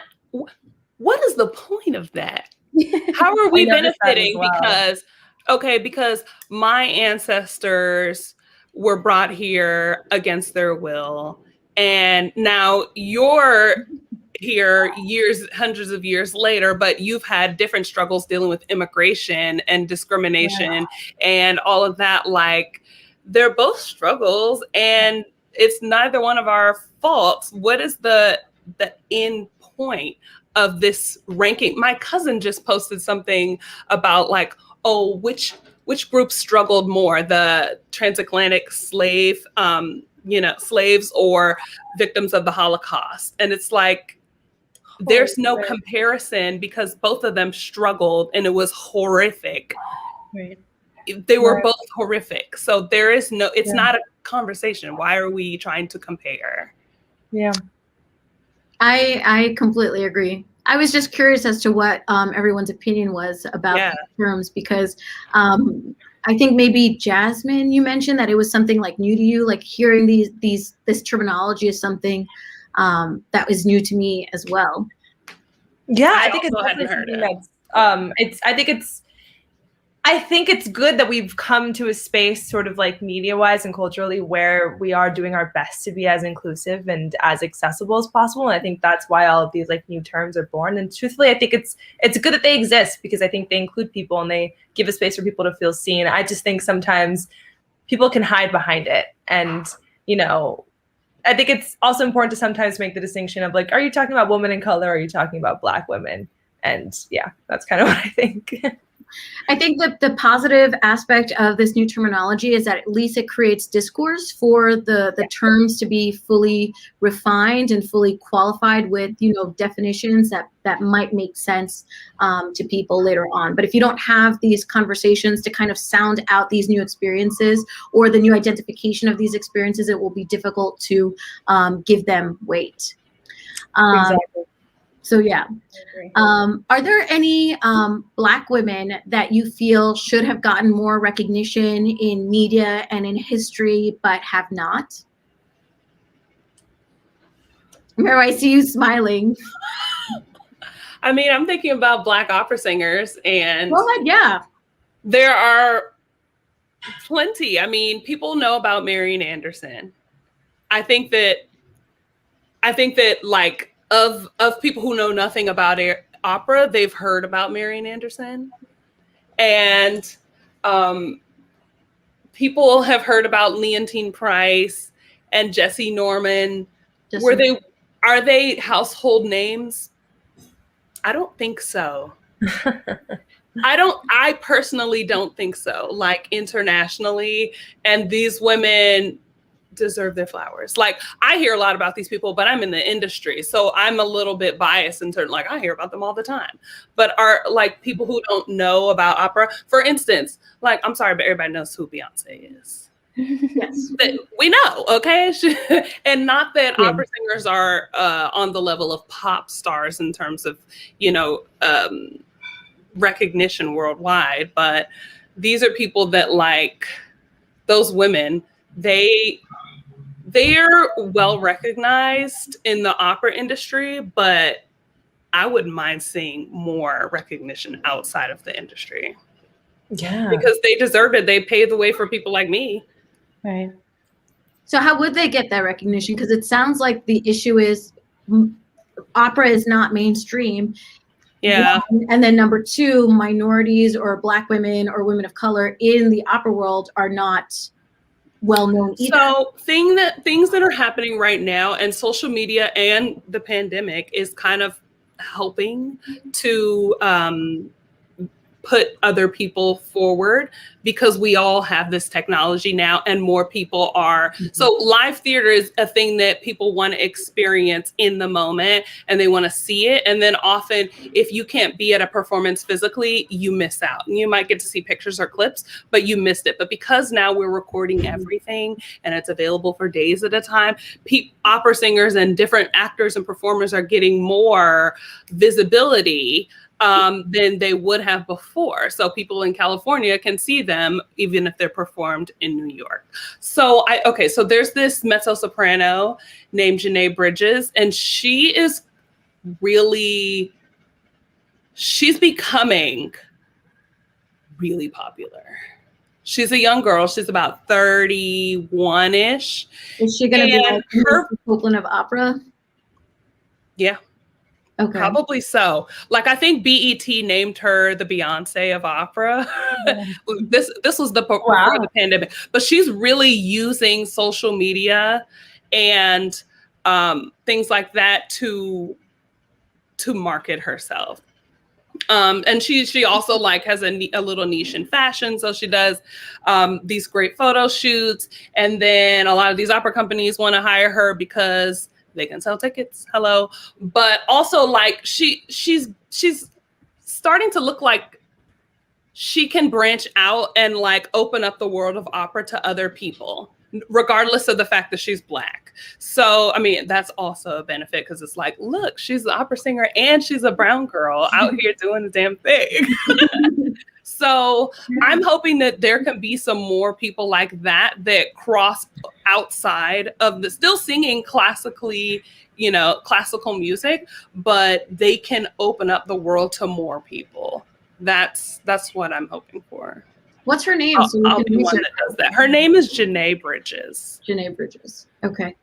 S2: what is the point of that? How are we benefiting? Because my ancestors were brought here against their will, and now you're here hundreds of years later, but you've had different struggles dealing with immigration and discrimination and all of that. Like, they're both struggles, and it's neither one of our faults. What is the end point of this ranking? My cousin just posted something about like, oh, which group struggled more, the transatlantic slaves or victims of the Holocaust? And it's like, there's no comparison because both of them struggled and it was horrific.
S3: Right.
S2: They were both horrific. So there is it's not a conversation. Why are we trying to compare?
S3: Yeah.
S1: I completely agree. I was just curious as to what everyone's opinion was about the terms, because I think maybe Jasmine, you mentioned that it was something like new to you, like hearing this terminology is something that was new to me as well.
S3: Yeah, I think it's definitely something that's I think it's good that we've come to a space sort of like media-wise and culturally where we are doing our best to be as inclusive and as accessible as possible. And I think that's why all of these like new terms are born. And truthfully, I think it's good that they exist because I think they include people and they give a space for people to feel seen. I just think sometimes people can hide behind it. And, you know, I think it's also important to sometimes make the distinction of like, are you talking about women in color? Or are you talking about Black women? And yeah, that's kind of what I think.
S1: I think that the positive aspect of this new terminology is that at least it creates discourse for the terms to be fully refined and fully qualified with, you know, definitions that might make sense to people later on. But if you don't have these conversations to kind of sound out these new experiences or the new identification of these experiences, it will be difficult to give them weight.
S3: Exactly.
S1: So yeah, are there any Black women that you feel should have gotten more recognition in media and in history but have not? Mero, I see you smiling.
S2: I mean, I'm thinking about Black opera singers, and there are plenty. I mean, people know about Marian Anderson. I think that like, of people who know nothing about opera, they've heard about Marian Anderson. And people have heard about Leontine Price and Jesse Norman. Are they household names? I don't think so. I personally don't think so, like internationally. And these women deserve their flowers. Like, I hear a lot about these people, but I'm in the industry, so I'm a little bit biased in terms, like, I hear about them all the time. But are like people who don't know about opera, for instance, like, I'm sorry, but everybody knows who Beyonce is. Yes, we know, okay? And not that opera singers are on the level of pop stars in terms of, recognition worldwide, but these are people that, like, those women, they're well recognized in the opera industry, but I wouldn't mind seeing more recognition outside of the industry.
S3: Yeah.
S2: Because they deserved it. They paved the way for people like me.
S4: Right.
S1: So how would they get that recognition? Because it sounds like the issue is opera is not mainstream.
S2: Yeah.
S1: And then number two, minorities or Black women or women of color in the opera world are not well known either.
S2: So things that are happening right now, and social media and the pandemic is kind of helping to put other people forward, because we all have this technology now and more people are. So live theater is a thing that people want to experience in the moment and they want to see it. And then often if you can't be at a performance physically, you miss out. And you might get to see pictures or clips, but you missed it. But because now we're recording everything and it's available for days at a time, opera singers and different actors and performers are getting more visibility than they would have before. So people in California can see them even if they're performed in New York. So so there's this mezzo soprano named Janae Bridges, and she's becoming really popular. She's a young girl. She's about 31-ish.
S1: Is she going to be like her Copeland of Opera?
S2: Yeah.
S1: Okay.
S2: Probably so. Like, I think BET named her the Beyonce of Opera. This was before the pandemic, but she's really using social media and things like that to market herself. And she also like has a little niche in fashion. So she does these great photo shoots, and then a lot of these opera companies want to hire her because they can sell tickets. Hello. But also, like, she's starting to look like she can branch out and like open up the world of opera to other people, regardless of the fact that she's Black. So, I mean, that's also a benefit, because it's like, look, she's an opera singer and she's a brown girl out here doing the damn thing. So I'm hoping that there can be some more people like that cross outside of still singing classically, classical music, but they can open up the world to more people. That's what I'm hoping for.
S1: What's her name?
S2: I'll be one that does that. Her name is Janae Bridges.
S1: Janae Bridges. Okay.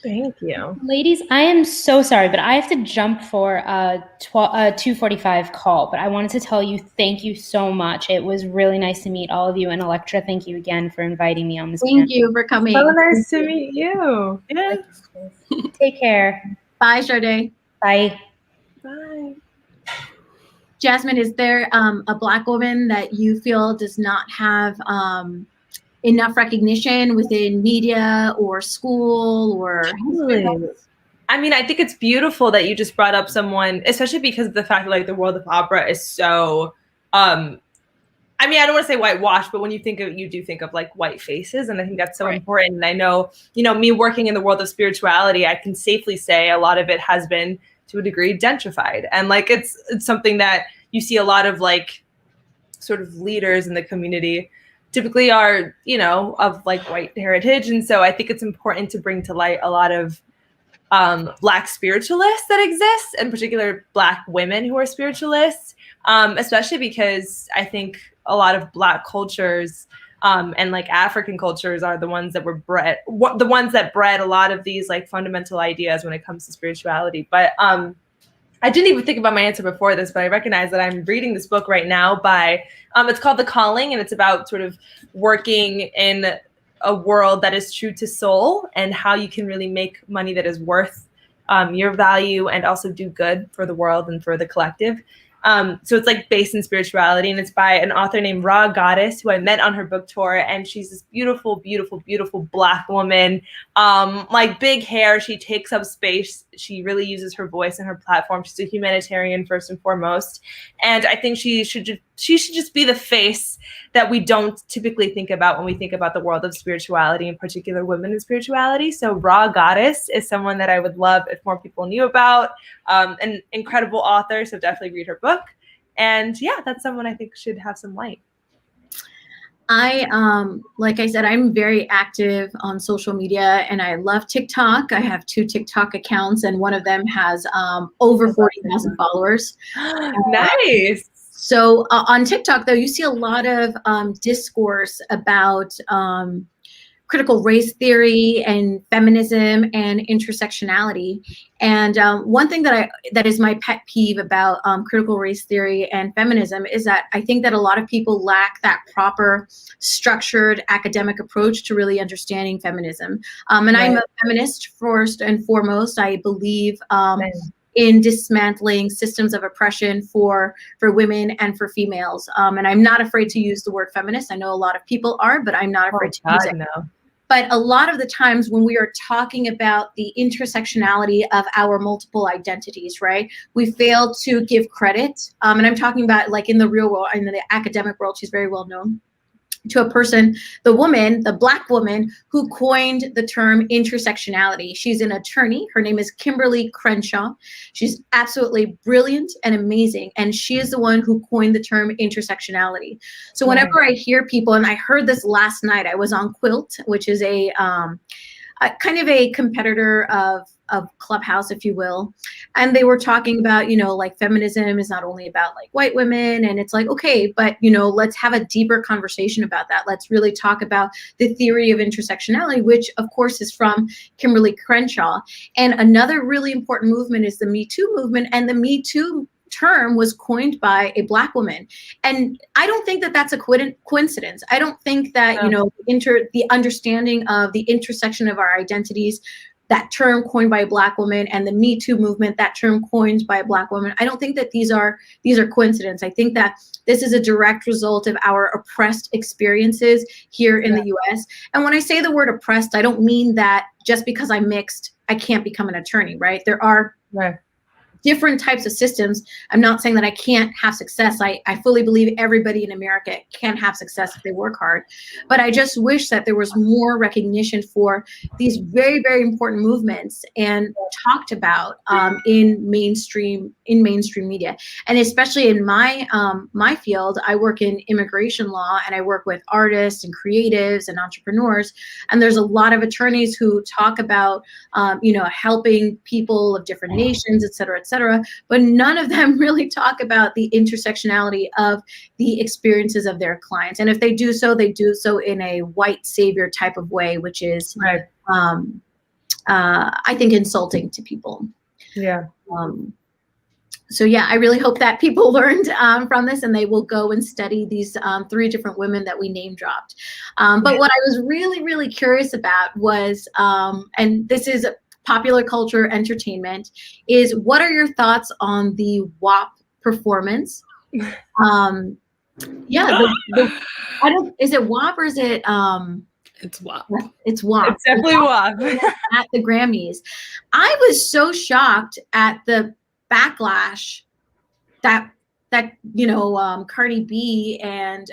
S3: Thank you.
S4: Ladies, I am so sorry, but I have to jump for a 2:45 call. But I wanted to tell you thank you so much. It was really nice to meet all of you. And Elektra, thank you again for inviting me on this.
S1: Thank you for coming.
S3: So nice to meet you.
S2: Yes.
S4: Take care.
S1: Bye, Charde.
S4: Bye.
S3: Bye.
S1: Jasmine, is there a Black woman that you feel does not have enough recognition within media or school or?
S3: I mean, I think it's beautiful that you just brought up someone, especially because of the fact that like the world of opera is so, I mean, I don't want to say whitewashed, but when you do think of like white faces. And I think that's so important. And I know, me working in the world of spirituality, I can safely say a lot of it has been to a degree gentrified. And like, it's something that you see a lot of like sort of leaders in the community typically are, of like white heritage. And so I think it's important to bring to light a lot of Black spiritualists that exist, in particular Black women who are spiritualists, especially because I think a lot of Black cultures and like African cultures are the ones that bred a lot of these like fundamental ideas when it comes to spirituality. But I didn't even think about my answer before this, but I recognize that I'm reading this book right now by, it's called The Calling, and it's about sort of working in a world that is true to soul and how you can really make money that is worth your value and also do good for the world and for the collective. So it's like based in spirituality, and it's by an author named Raw Goddess, who I met on her book tour. And she's this beautiful, beautiful, beautiful Black woman, like big hair. She takes up space. She really uses her voice and her platform. She's a humanitarian first and foremost. And I think she should just be the face that we don't typically think about when we think about the world of spirituality, in particular women in spirituality. So Raw Goddess is someone that I would love if more people knew about. An incredible author, so definitely read her book. And yeah, that's someone I think should have some light.
S1: Like I said, I'm very active on social media, and I love TikTok. I have 2 TikTok accounts, and one of them has over 40,000 followers.
S3: Nice.
S1: So on TikTok, though, you see a lot of discourse about critical race theory and feminism and intersectionality. And one thing that is my pet peeve about critical race theory and feminism is that I think that a lot of people lack that proper structured academic approach to really understanding feminism. And right. I'm a feminist first and foremost. I believe in dismantling systems of oppression for women and for females. And I'm not afraid to use the word feminist. I know a lot of people are, but I'm not afraid to use it.
S3: No.
S1: But a lot of the times when we are talking about the intersectionality of our multiple identities, right, we fail to give credit. And I'm talking about like in the real world, in the academic world, she's very well known, to a person, the woman, the Black woman who coined the term intersectionality. She's an attorney. Her name is Kimberly Crenshaw. She's absolutely brilliant and amazing. And she is the one who coined the term intersectionality. So whenever I hear people, and I heard this last night, I was on Quilt, which is a kind of a competitor of Clubhouse, if you will. And they were talking about, like feminism is not only about like white women, and it's like, okay, but let's have a deeper conversation about that. Let's really talk about the theory of intersectionality, which of course is from Kimberly Crenshaw. And another really important movement is the Metoo movement, and the Metoo term was coined by a Black woman. And I don't think that that's a coincidence. I don't think that, the understanding of the intersection of our identities, that term coined by a Black woman, and the Me Too movement, that term coined by a Black woman, I don't think that these are coincidence. I think that this is a direct result of our oppressed experiences here in the US. And when I say the word oppressed, I don't mean that just because I'm mixed, I can't become an attorney, right? There are different types of systems. I'm not saying that I can't have success. I fully believe everybody in America can have success if they work hard. But I just wish that there was more recognition for these very, very important movements and talked about in mainstream media. And especially in my field, I work in immigration law, and I work with artists and creatives and entrepreneurs. And there's a lot of attorneys who talk about, helping people of different nations, et cetera, but none of them really talk about the intersectionality of the experiences of their clients. And if they do so in a white savior type of way, which is, I think, insulting to people. Yeah. So yeah, I really hope that people learned from this, and they will go and study these 3 different women that we name dropped. But what I was really, really curious about was, and this is popular culture entertainment, is what are your thoughts on the WAP performance? Is it WAP or is it
S2: It's WAP.
S1: It's WAP.
S3: It's definitely WAP.
S1: At the Grammys. I was so shocked at the backlash that Cardi B and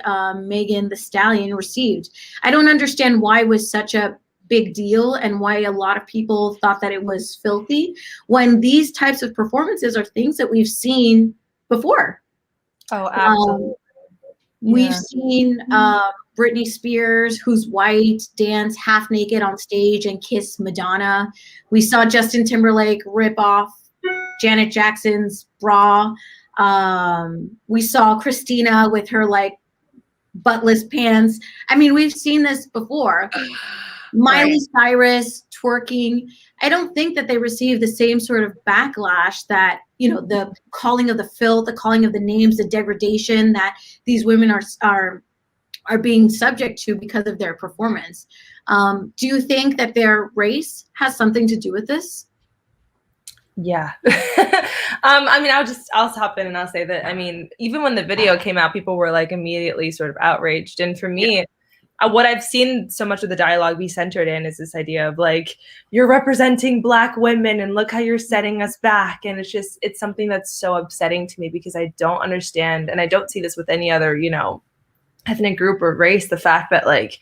S1: Megan Thee Stallion received. I don't understand why it was such a big deal and why a lot of people thought that it was filthy, when these types of performances are things that we've seen before.
S3: Oh, absolutely.
S1: We've seen Britney Spears, who's white, dance half naked on stage and kiss Madonna. We saw Justin Timberlake rip off Janet Jackson's bra. We saw Christina with her like buttless pants. I mean, we've seen this before. Miley Cyrus twerking. I don't think that they receive the same sort of backlash that, you know, the calling of the filth, the calling of the names, the degradation that these women are being subject to because of their performance. Do you think that their race has something to do with this?
S3: Yeah. I mean, I'll hop in and I'll say that, I mean, even when the video came out, people were like immediately sort of outraged. And for me, what I've seen so much of the dialogue be centered in is this idea of like, you're representing Black women and look how you're setting us back. And it's something that's so upsetting to me because I don't understand, and I don't see this with any other, you know, ethnic group or race, the fact that like,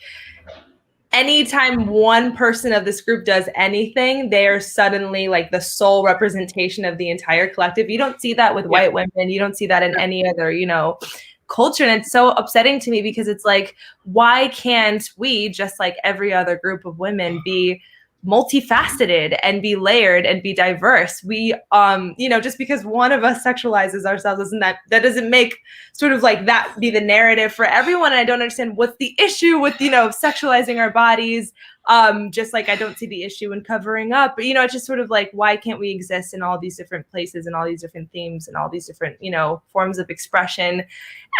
S3: anytime one person of this group does anything, they are suddenly like the sole representation of the entire collective. You don't see that with white women. You don't see that in any other, you know, culture. And it's so upsetting to me because it's like, why can't we, just like every other group of women, be multifaceted and be layered and be diverse? We, you know, just because one of us sexualizes ourselves, that doesn't make sort of like that be the narrative for everyone. And I don't understand what's the issue with, you know, sexualizing our bodies. Just like I don't see the issue in covering up, but, you know, it's just sort of like, why can't we exist in all these different places and all these different themes and all these different, you know, forms of expression?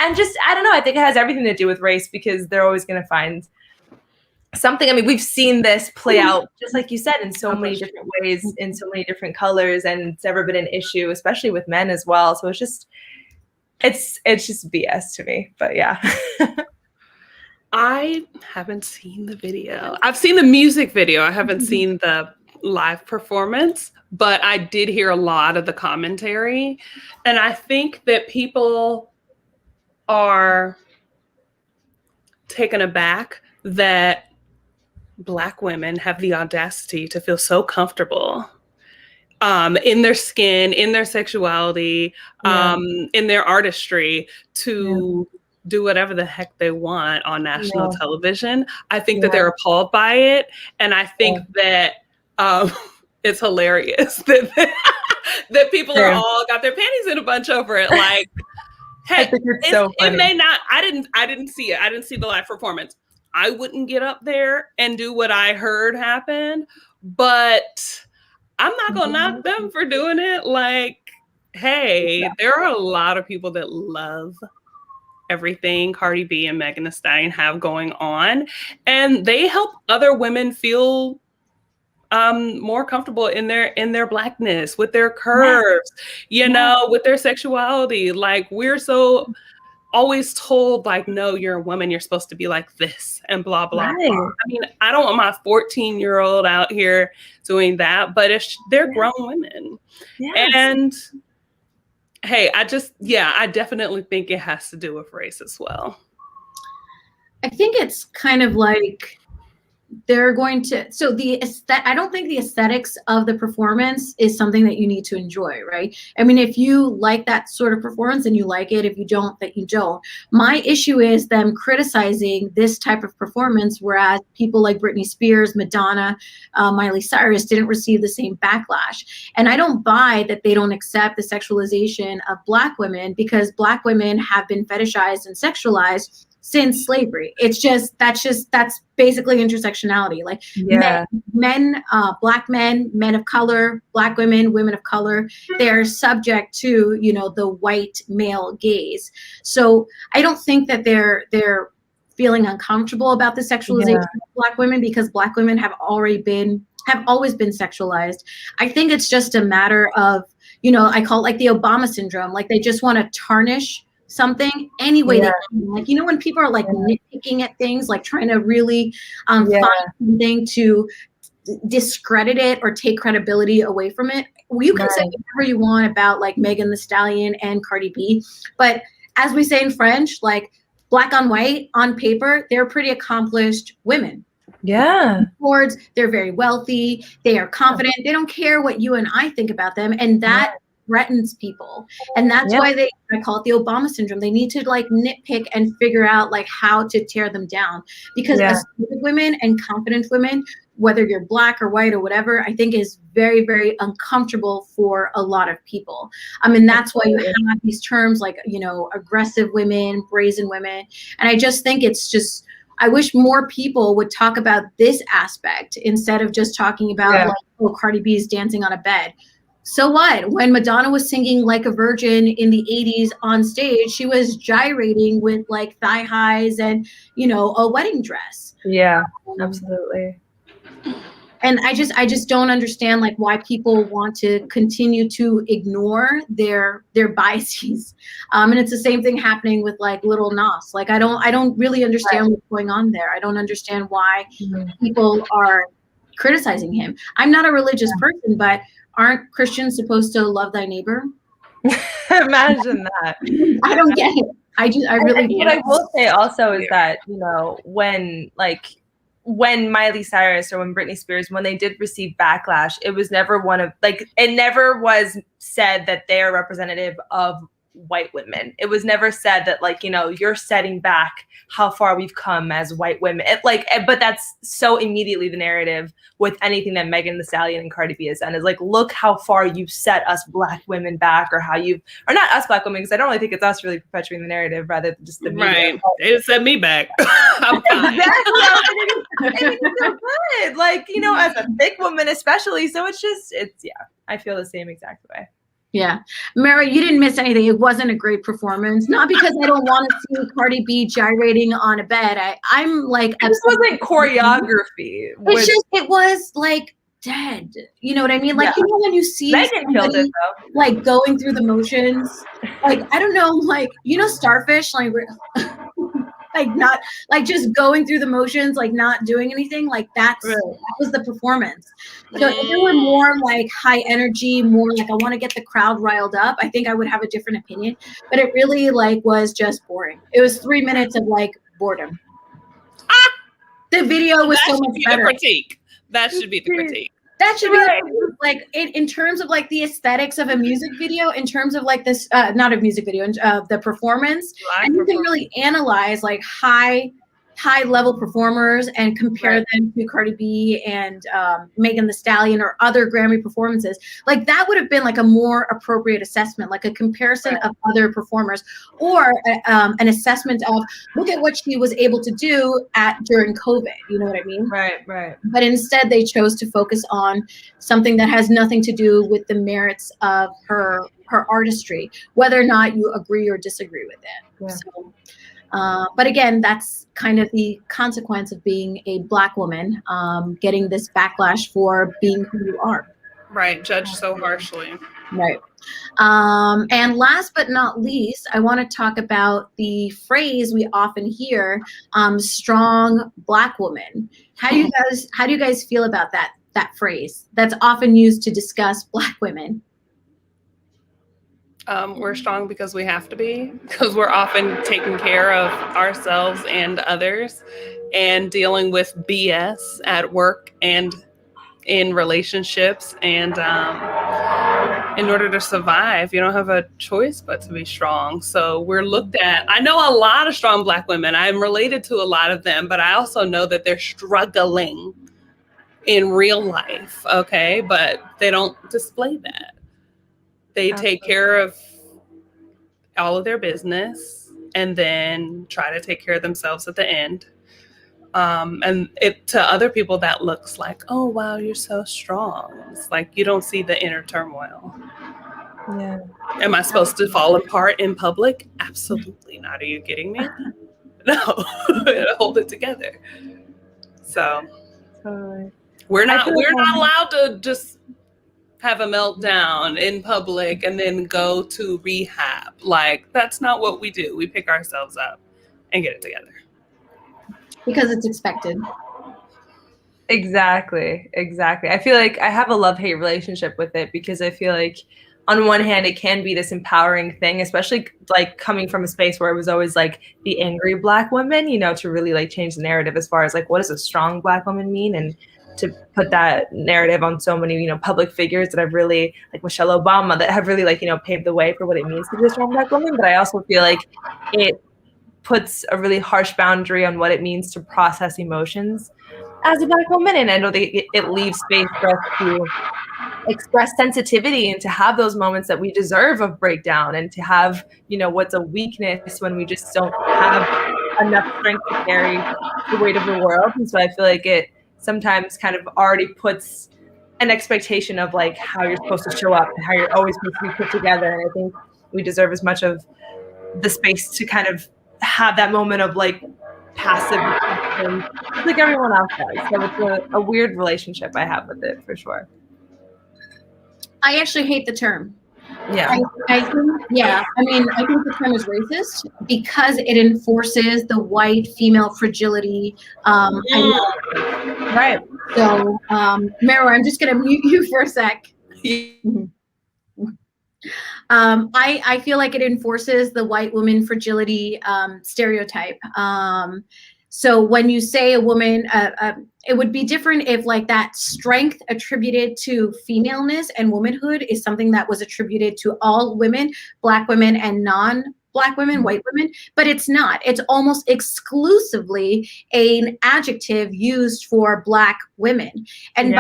S3: And just, I don't know, I think it has everything to do with race because they're always going to find something. I mean, we've seen this play out, just like you said, in so many different ways, in so many different colors, and it's never been an issue, especially with men as well. So it's just BS to me. But yeah.
S2: I haven't seen the video. I've seen the music video. I haven't seen the live performance, but I did hear a lot of the commentary. And I think that people are taken aback that Black women have the audacity to feel so comfortable in their skin, in their sexuality, in their artistry to do whatever the heck they want on national television. I think that they're appalled by it. And I think that it's hilarious that people are all got their panties in a bunch over it. Like, hey, it may not, I didn't see it. I didn't see the live performance. I wouldn't get up there and do what I heard happen, but I'm not going to knock them for doing it. Like, hey, there are a lot of people that love everything Cardi B and Megan Thee Stallion have going on, and they help other women feel more comfortable in their Blackness, with their curves, you know, with their sexuality. Like, we're so always told, like, no, you're a woman, you're supposed to be like this and blah, blah, blah. I mean, I don't want my 14-year-old out here doing that, but if they're grown women. And hey, I definitely think it has to do with race as well.
S1: I think it's kind of like they're going to, I don't think the aesthetics of the performance is something that you need to enjoy, right? I mean, if you like that sort of performance, then you like it. If you don't, then you don't. My issue is them criticizing this type of performance, whereas people like Britney Spears, Madonna, Miley Cyrus didn't receive the same backlash. And I don't buy that they don't accept the sexualization of Black women, because Black women have been fetishized and sexualized since slavery. That's basically intersectionality. Like men, Black men, men of color, Black women, women of color, they're subject to, you know, the white male gaze. So I don't think that they're feeling uncomfortable about the sexualization of Black women, because Black women have always been sexualized. I think it's just a matter of, you know, I call it like the Obama syndrome. Like, they just want to tarnish something any way they can. Like, you know, when people are like nitpicking at things, like trying to really find something to discredit it or take credibility away from it. You can say whatever you want about like Megan Thee Stallion and Cardi B, but as we say in French, like, Black on white on paper, they're pretty accomplished women. They're very wealthy, they are confident, they don't care what you and I think about them, and that threatens people. And that's why I call it the Obama syndrome. They need to like nitpick and figure out like how to tear them down, because assertive women and confident women, whether you're Black or white or whatever, I think is very, very uncomfortable for a lot of people. I mean, that's why you have these terms like, you know, aggressive women, brazen women. And I just think it's just I wish more people would talk about this aspect instead of just talking about like, oh, Cardi B is dancing on a bed. So what? When Madonna was singing Like a Virgin in the 80s on stage, she was gyrating with like thigh highs and, you know, a wedding dress.
S3: Yeah, absolutely.
S1: And I just don't understand like why people want to continue to ignore their biases. And it's the same thing happening with like Little Nas. Like I don't really understand what's going on there. I don't understand why people are criticizing him. I'm not a religious person, but aren't Christians supposed to love thy neighbor?
S3: Imagine that.
S1: I don't get it. I really
S3: what I will say also is that, you know, when Miley Cyrus or when Britney Spears, when they did receive backlash, it was never it never was said that they are representative of white women. It was never said that, like, you know, you're setting back how far we've come as white women. But that's so immediately the narrative with anything that Megan Thee Stallion and Cardi B has done is like, look how far you've set us Black women back, or not us Black women, because I don't really think it's us really perpetuating the narrative, rather than just the media.
S2: Right. It set me back. I'm fine.
S3: Exactly. It's so good. Like, you know, as a thick woman especially. So it's I feel the same exact way.
S1: Yeah. Mary, you didn't miss anything. It wasn't a great performance. Not because I don't want to see Cardi B gyrating on a bed. I'm like,
S3: this wasn't choreography.
S1: It was like dead. You know what I mean? Like, you know, when you see
S3: Megan killed it, though.
S1: Like going through the motions, like, I don't know, like, you know, Starfish, like, like not like just going through the motions, like not doing anything, like that was the performance. So if there were more like high energy, more like I want to get the crowd riled up, I think I would have a different opinion. But it really like was just boring. It was 3 minutes of like boredom. The video was so much better.
S2: That should be the critique.
S1: That should be like in terms of like the aesthetics of a music video, in terms of like this, not a music video, the performance. And you can really analyze like high level performers and compare them to Cardi B and Megan Thee Stallion or other Grammy performances. Like that would have been like a more appropriate assessment, like a comparison of other performers, or an assessment of look at what she was able to do during COVID. You know what I mean?
S3: Right.
S1: But instead they chose to focus on something that has nothing to do with the merits of her artistry, whether or not you agree or disagree with it. Yeah. So, but again, that's kind of the consequence of being a Black woman, getting this backlash for being who you are.
S2: Right, judged so harshly.
S1: Right. And last but not least, I want to talk about the phrase we often hear, strong Black woman. How do you guys feel about that phrase that's often used to discuss Black women?
S2: We're strong because we have to be, because we're often taking care of ourselves and others and dealing with BS at work and in relationships. And in order to survive, you don't have a choice but to be strong. So we're looked at. I know a lot of strong Black women. I'm related to a lot of them, but I also know that they're struggling in real life. Okay. But they don't display that. They take care of all of their business and then try to take care of themselves at the end. And to other people, that looks like, oh, wow, you're so strong. It's like you don't see the inner turmoil.
S3: Yeah.
S2: Am I supposed to fall apart in public? Absolutely not. Are you kidding me? No. Hold it together. So we're not allowed to just have a meltdown in public and then go to rehab. Like, that's not what we do. We pick ourselves up and get it together.
S1: Because it's expected.
S3: Exactly. I feel like I have a love-hate relationship with it, because I feel like on one hand, it can be this empowering thing, especially like coming from a space where it was always like the angry Black woman, you know, to really like change the narrative as far as like, what does a strong Black woman mean? And to put that narrative on so many, you know, public figures that have really, like Michelle Obama, that have really like, you know, paved the way for what it means to be a strong Black woman. But I also feel like it puts a really harsh boundary on what it means to process emotions as a Black woman. And I know that it leaves space for us to express sensitivity and to have those moments that we deserve of breakdown, and to have, you know, what's a weakness when we just don't have enough strength to carry the weight of the world. And so I feel like it sometimes kind of already puts an expectation of like how you're supposed to show up and how you're always supposed to be put together. And I think we deserve as much of the space to kind of have that moment of like passive and like everyone else does. So it's a weird relationship I have with it for sure.
S1: I actually hate the term.
S3: Yeah.
S1: I think the term is racist because it enforces the white female fragility.
S3: Right.
S1: So, Mero, I'm just going to mute you for a sec. I feel like it enforces the white woman fragility stereotype. So when you say a woman, it would be different if like that strength attributed to femaleness and womanhood is something that was attributed to all women, Black women and non-Black women, white women, but it's not. It's almost exclusively an adjective used for Black women. And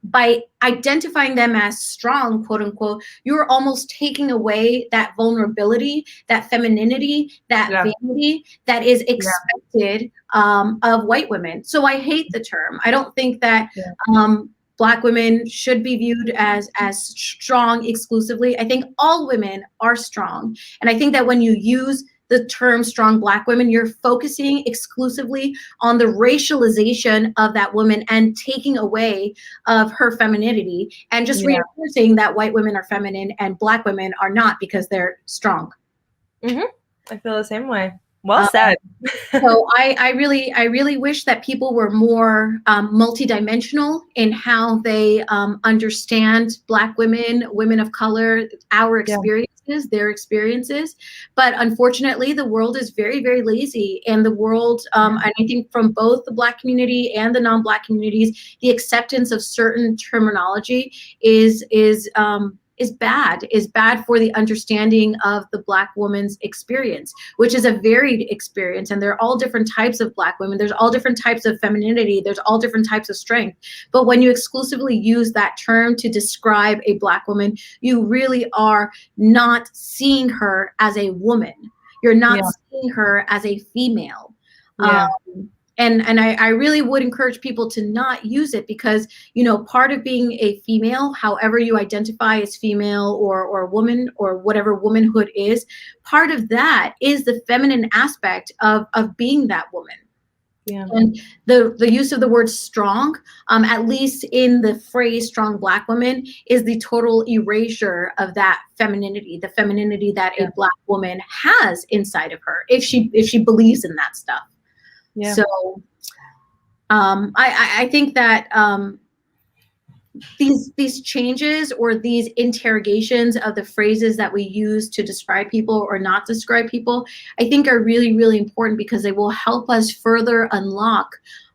S1: by identifying them as strong, quote unquote, you're almost taking away that vulnerability, that femininity, that vanity that is expected of white women. So I hate the term. I don't think that Black women should be viewed as strong exclusively. I think all women are strong. And I think that when you use the term strong Black women, you're focusing exclusively on the racialization of that woman and taking away of her femininity and just reinforcing that white women are feminine and Black women are not because they're strong.
S3: Mm-hmm. I feel the same way. Well said.
S1: So I really wish that people were more multidimensional in how they understand Black women, women of color, our experiences, their experiences. But unfortunately, the world is very, very lazy. And the world, and I think from both the Black community and the non-Black communities, the acceptance of certain terminology is bad for the understanding of the Black woman's experience, which is a varied experience. And there are all different types of Black women. There's all different types of femininity. There's all different types of strength. But when you exclusively use that term to describe a Black woman, you really are not seeing her as a woman. You're not seeing her as a female. And I really would encourage people to not use it because, you know, part of being a female, however you identify as female or woman or whatever womanhood is, part of that is the feminine aspect of being that woman. Yeah. And the use of the word strong, at least in the phrase strong Black woman, is the total erasure of that femininity, the femininity that a Black woman has inside of her, if she believes in that stuff. Yeah. So I think that these changes or these interrogations of the phrases that we use to describe people or not describe people, I think are really, really important because they will help us further unlock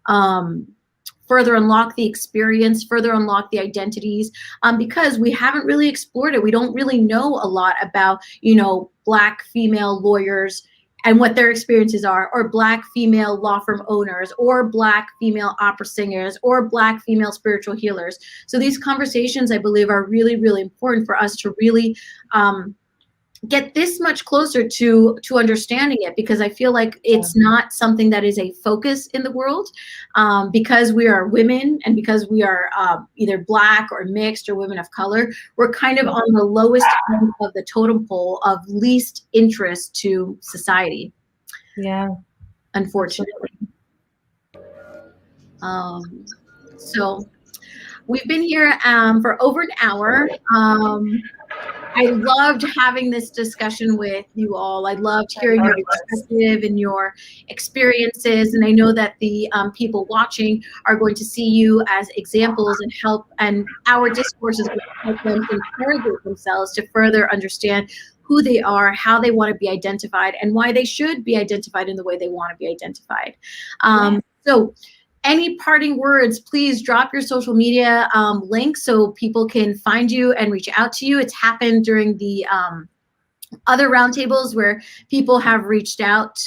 S1: the experience, further unlock the identities, because we haven't really explored it. We don't really know a lot about, you know, Black female lawyers and what their experiences are, or Black female law firm owners, or Black female opera singers, or Black female spiritual healers. So these conversations, I believe, are really, really important for us to really get this much closer to understanding it, because I feel like it's not something that is a focus in the world, because we are women and because we are either Black or mixed or women of color. We're kind of on the lowest end of the totem pole of least interest to society. Yeah, unfortunately. So we've been here for over an hour. I loved having this discussion with you all. I loved hearing your perspective and your experiences. And I know that the people watching are going to see you as examples and help, and our discourses will help them interrogate themselves to further understand who they are, how they want to be identified, and why they should be identified in the way they want to be identified. So any parting words, please drop your social media links so people can find you and reach out to you. It's happened during the other roundtables where people have reached out.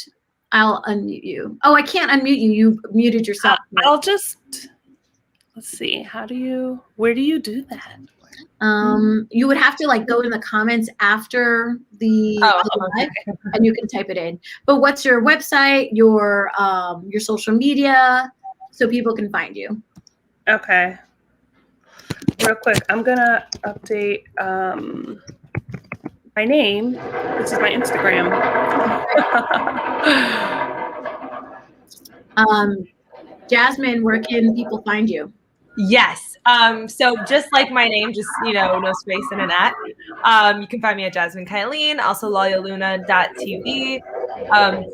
S1: I'll unmute you. Oh, I can't unmute you. You muted yourself.
S2: let's see. Where do you do that?
S1: You would have to like go in the comments after the live, and you can type it in. But what's your website, your social media, so people can find you?
S2: Okay. Real quick, I'm gonna update my name. This is my Instagram.
S1: Jasmine, where can people find you?
S3: Yes. So just like my name, just, no space and an at. You can find me at Jasmine Kyleen, also loyaluna.tv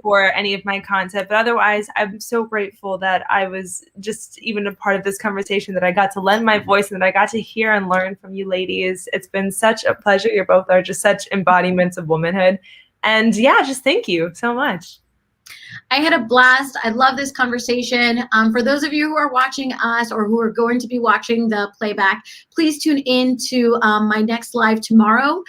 S3: for any of my content. But otherwise, I'm so grateful that I was just even a part of this conversation, that I got to lend my voice and that I got to hear and learn from you ladies. It's been such a pleasure. You both are just such embodiments of womanhood. And yeah, just thank you so much.
S1: I had a blast. I love this conversation. For those of you who are watching us or who are going to be watching the playback, please tune in to my next live tomorrow.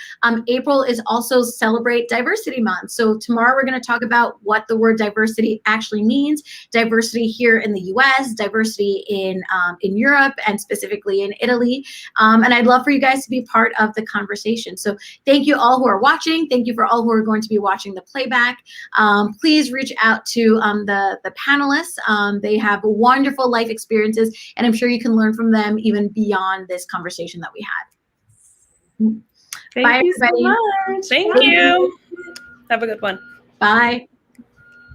S1: April is also Celebrate Diversity Month. So tomorrow we're going to talk about what the word diversity actually means, diversity here in the US, diversity in Europe, and specifically in Italy. And I'd love for you guys to be part of the conversation. So thank you all who are watching. Thank you for all who are going to be watching the playback. Please reach out to the panelists. They have wonderful life experiences, and I'm sure you can learn from them even beyond this conversation that we had.
S3: Thank you so much.
S2: Thank you. Have a good one.
S1: Bye.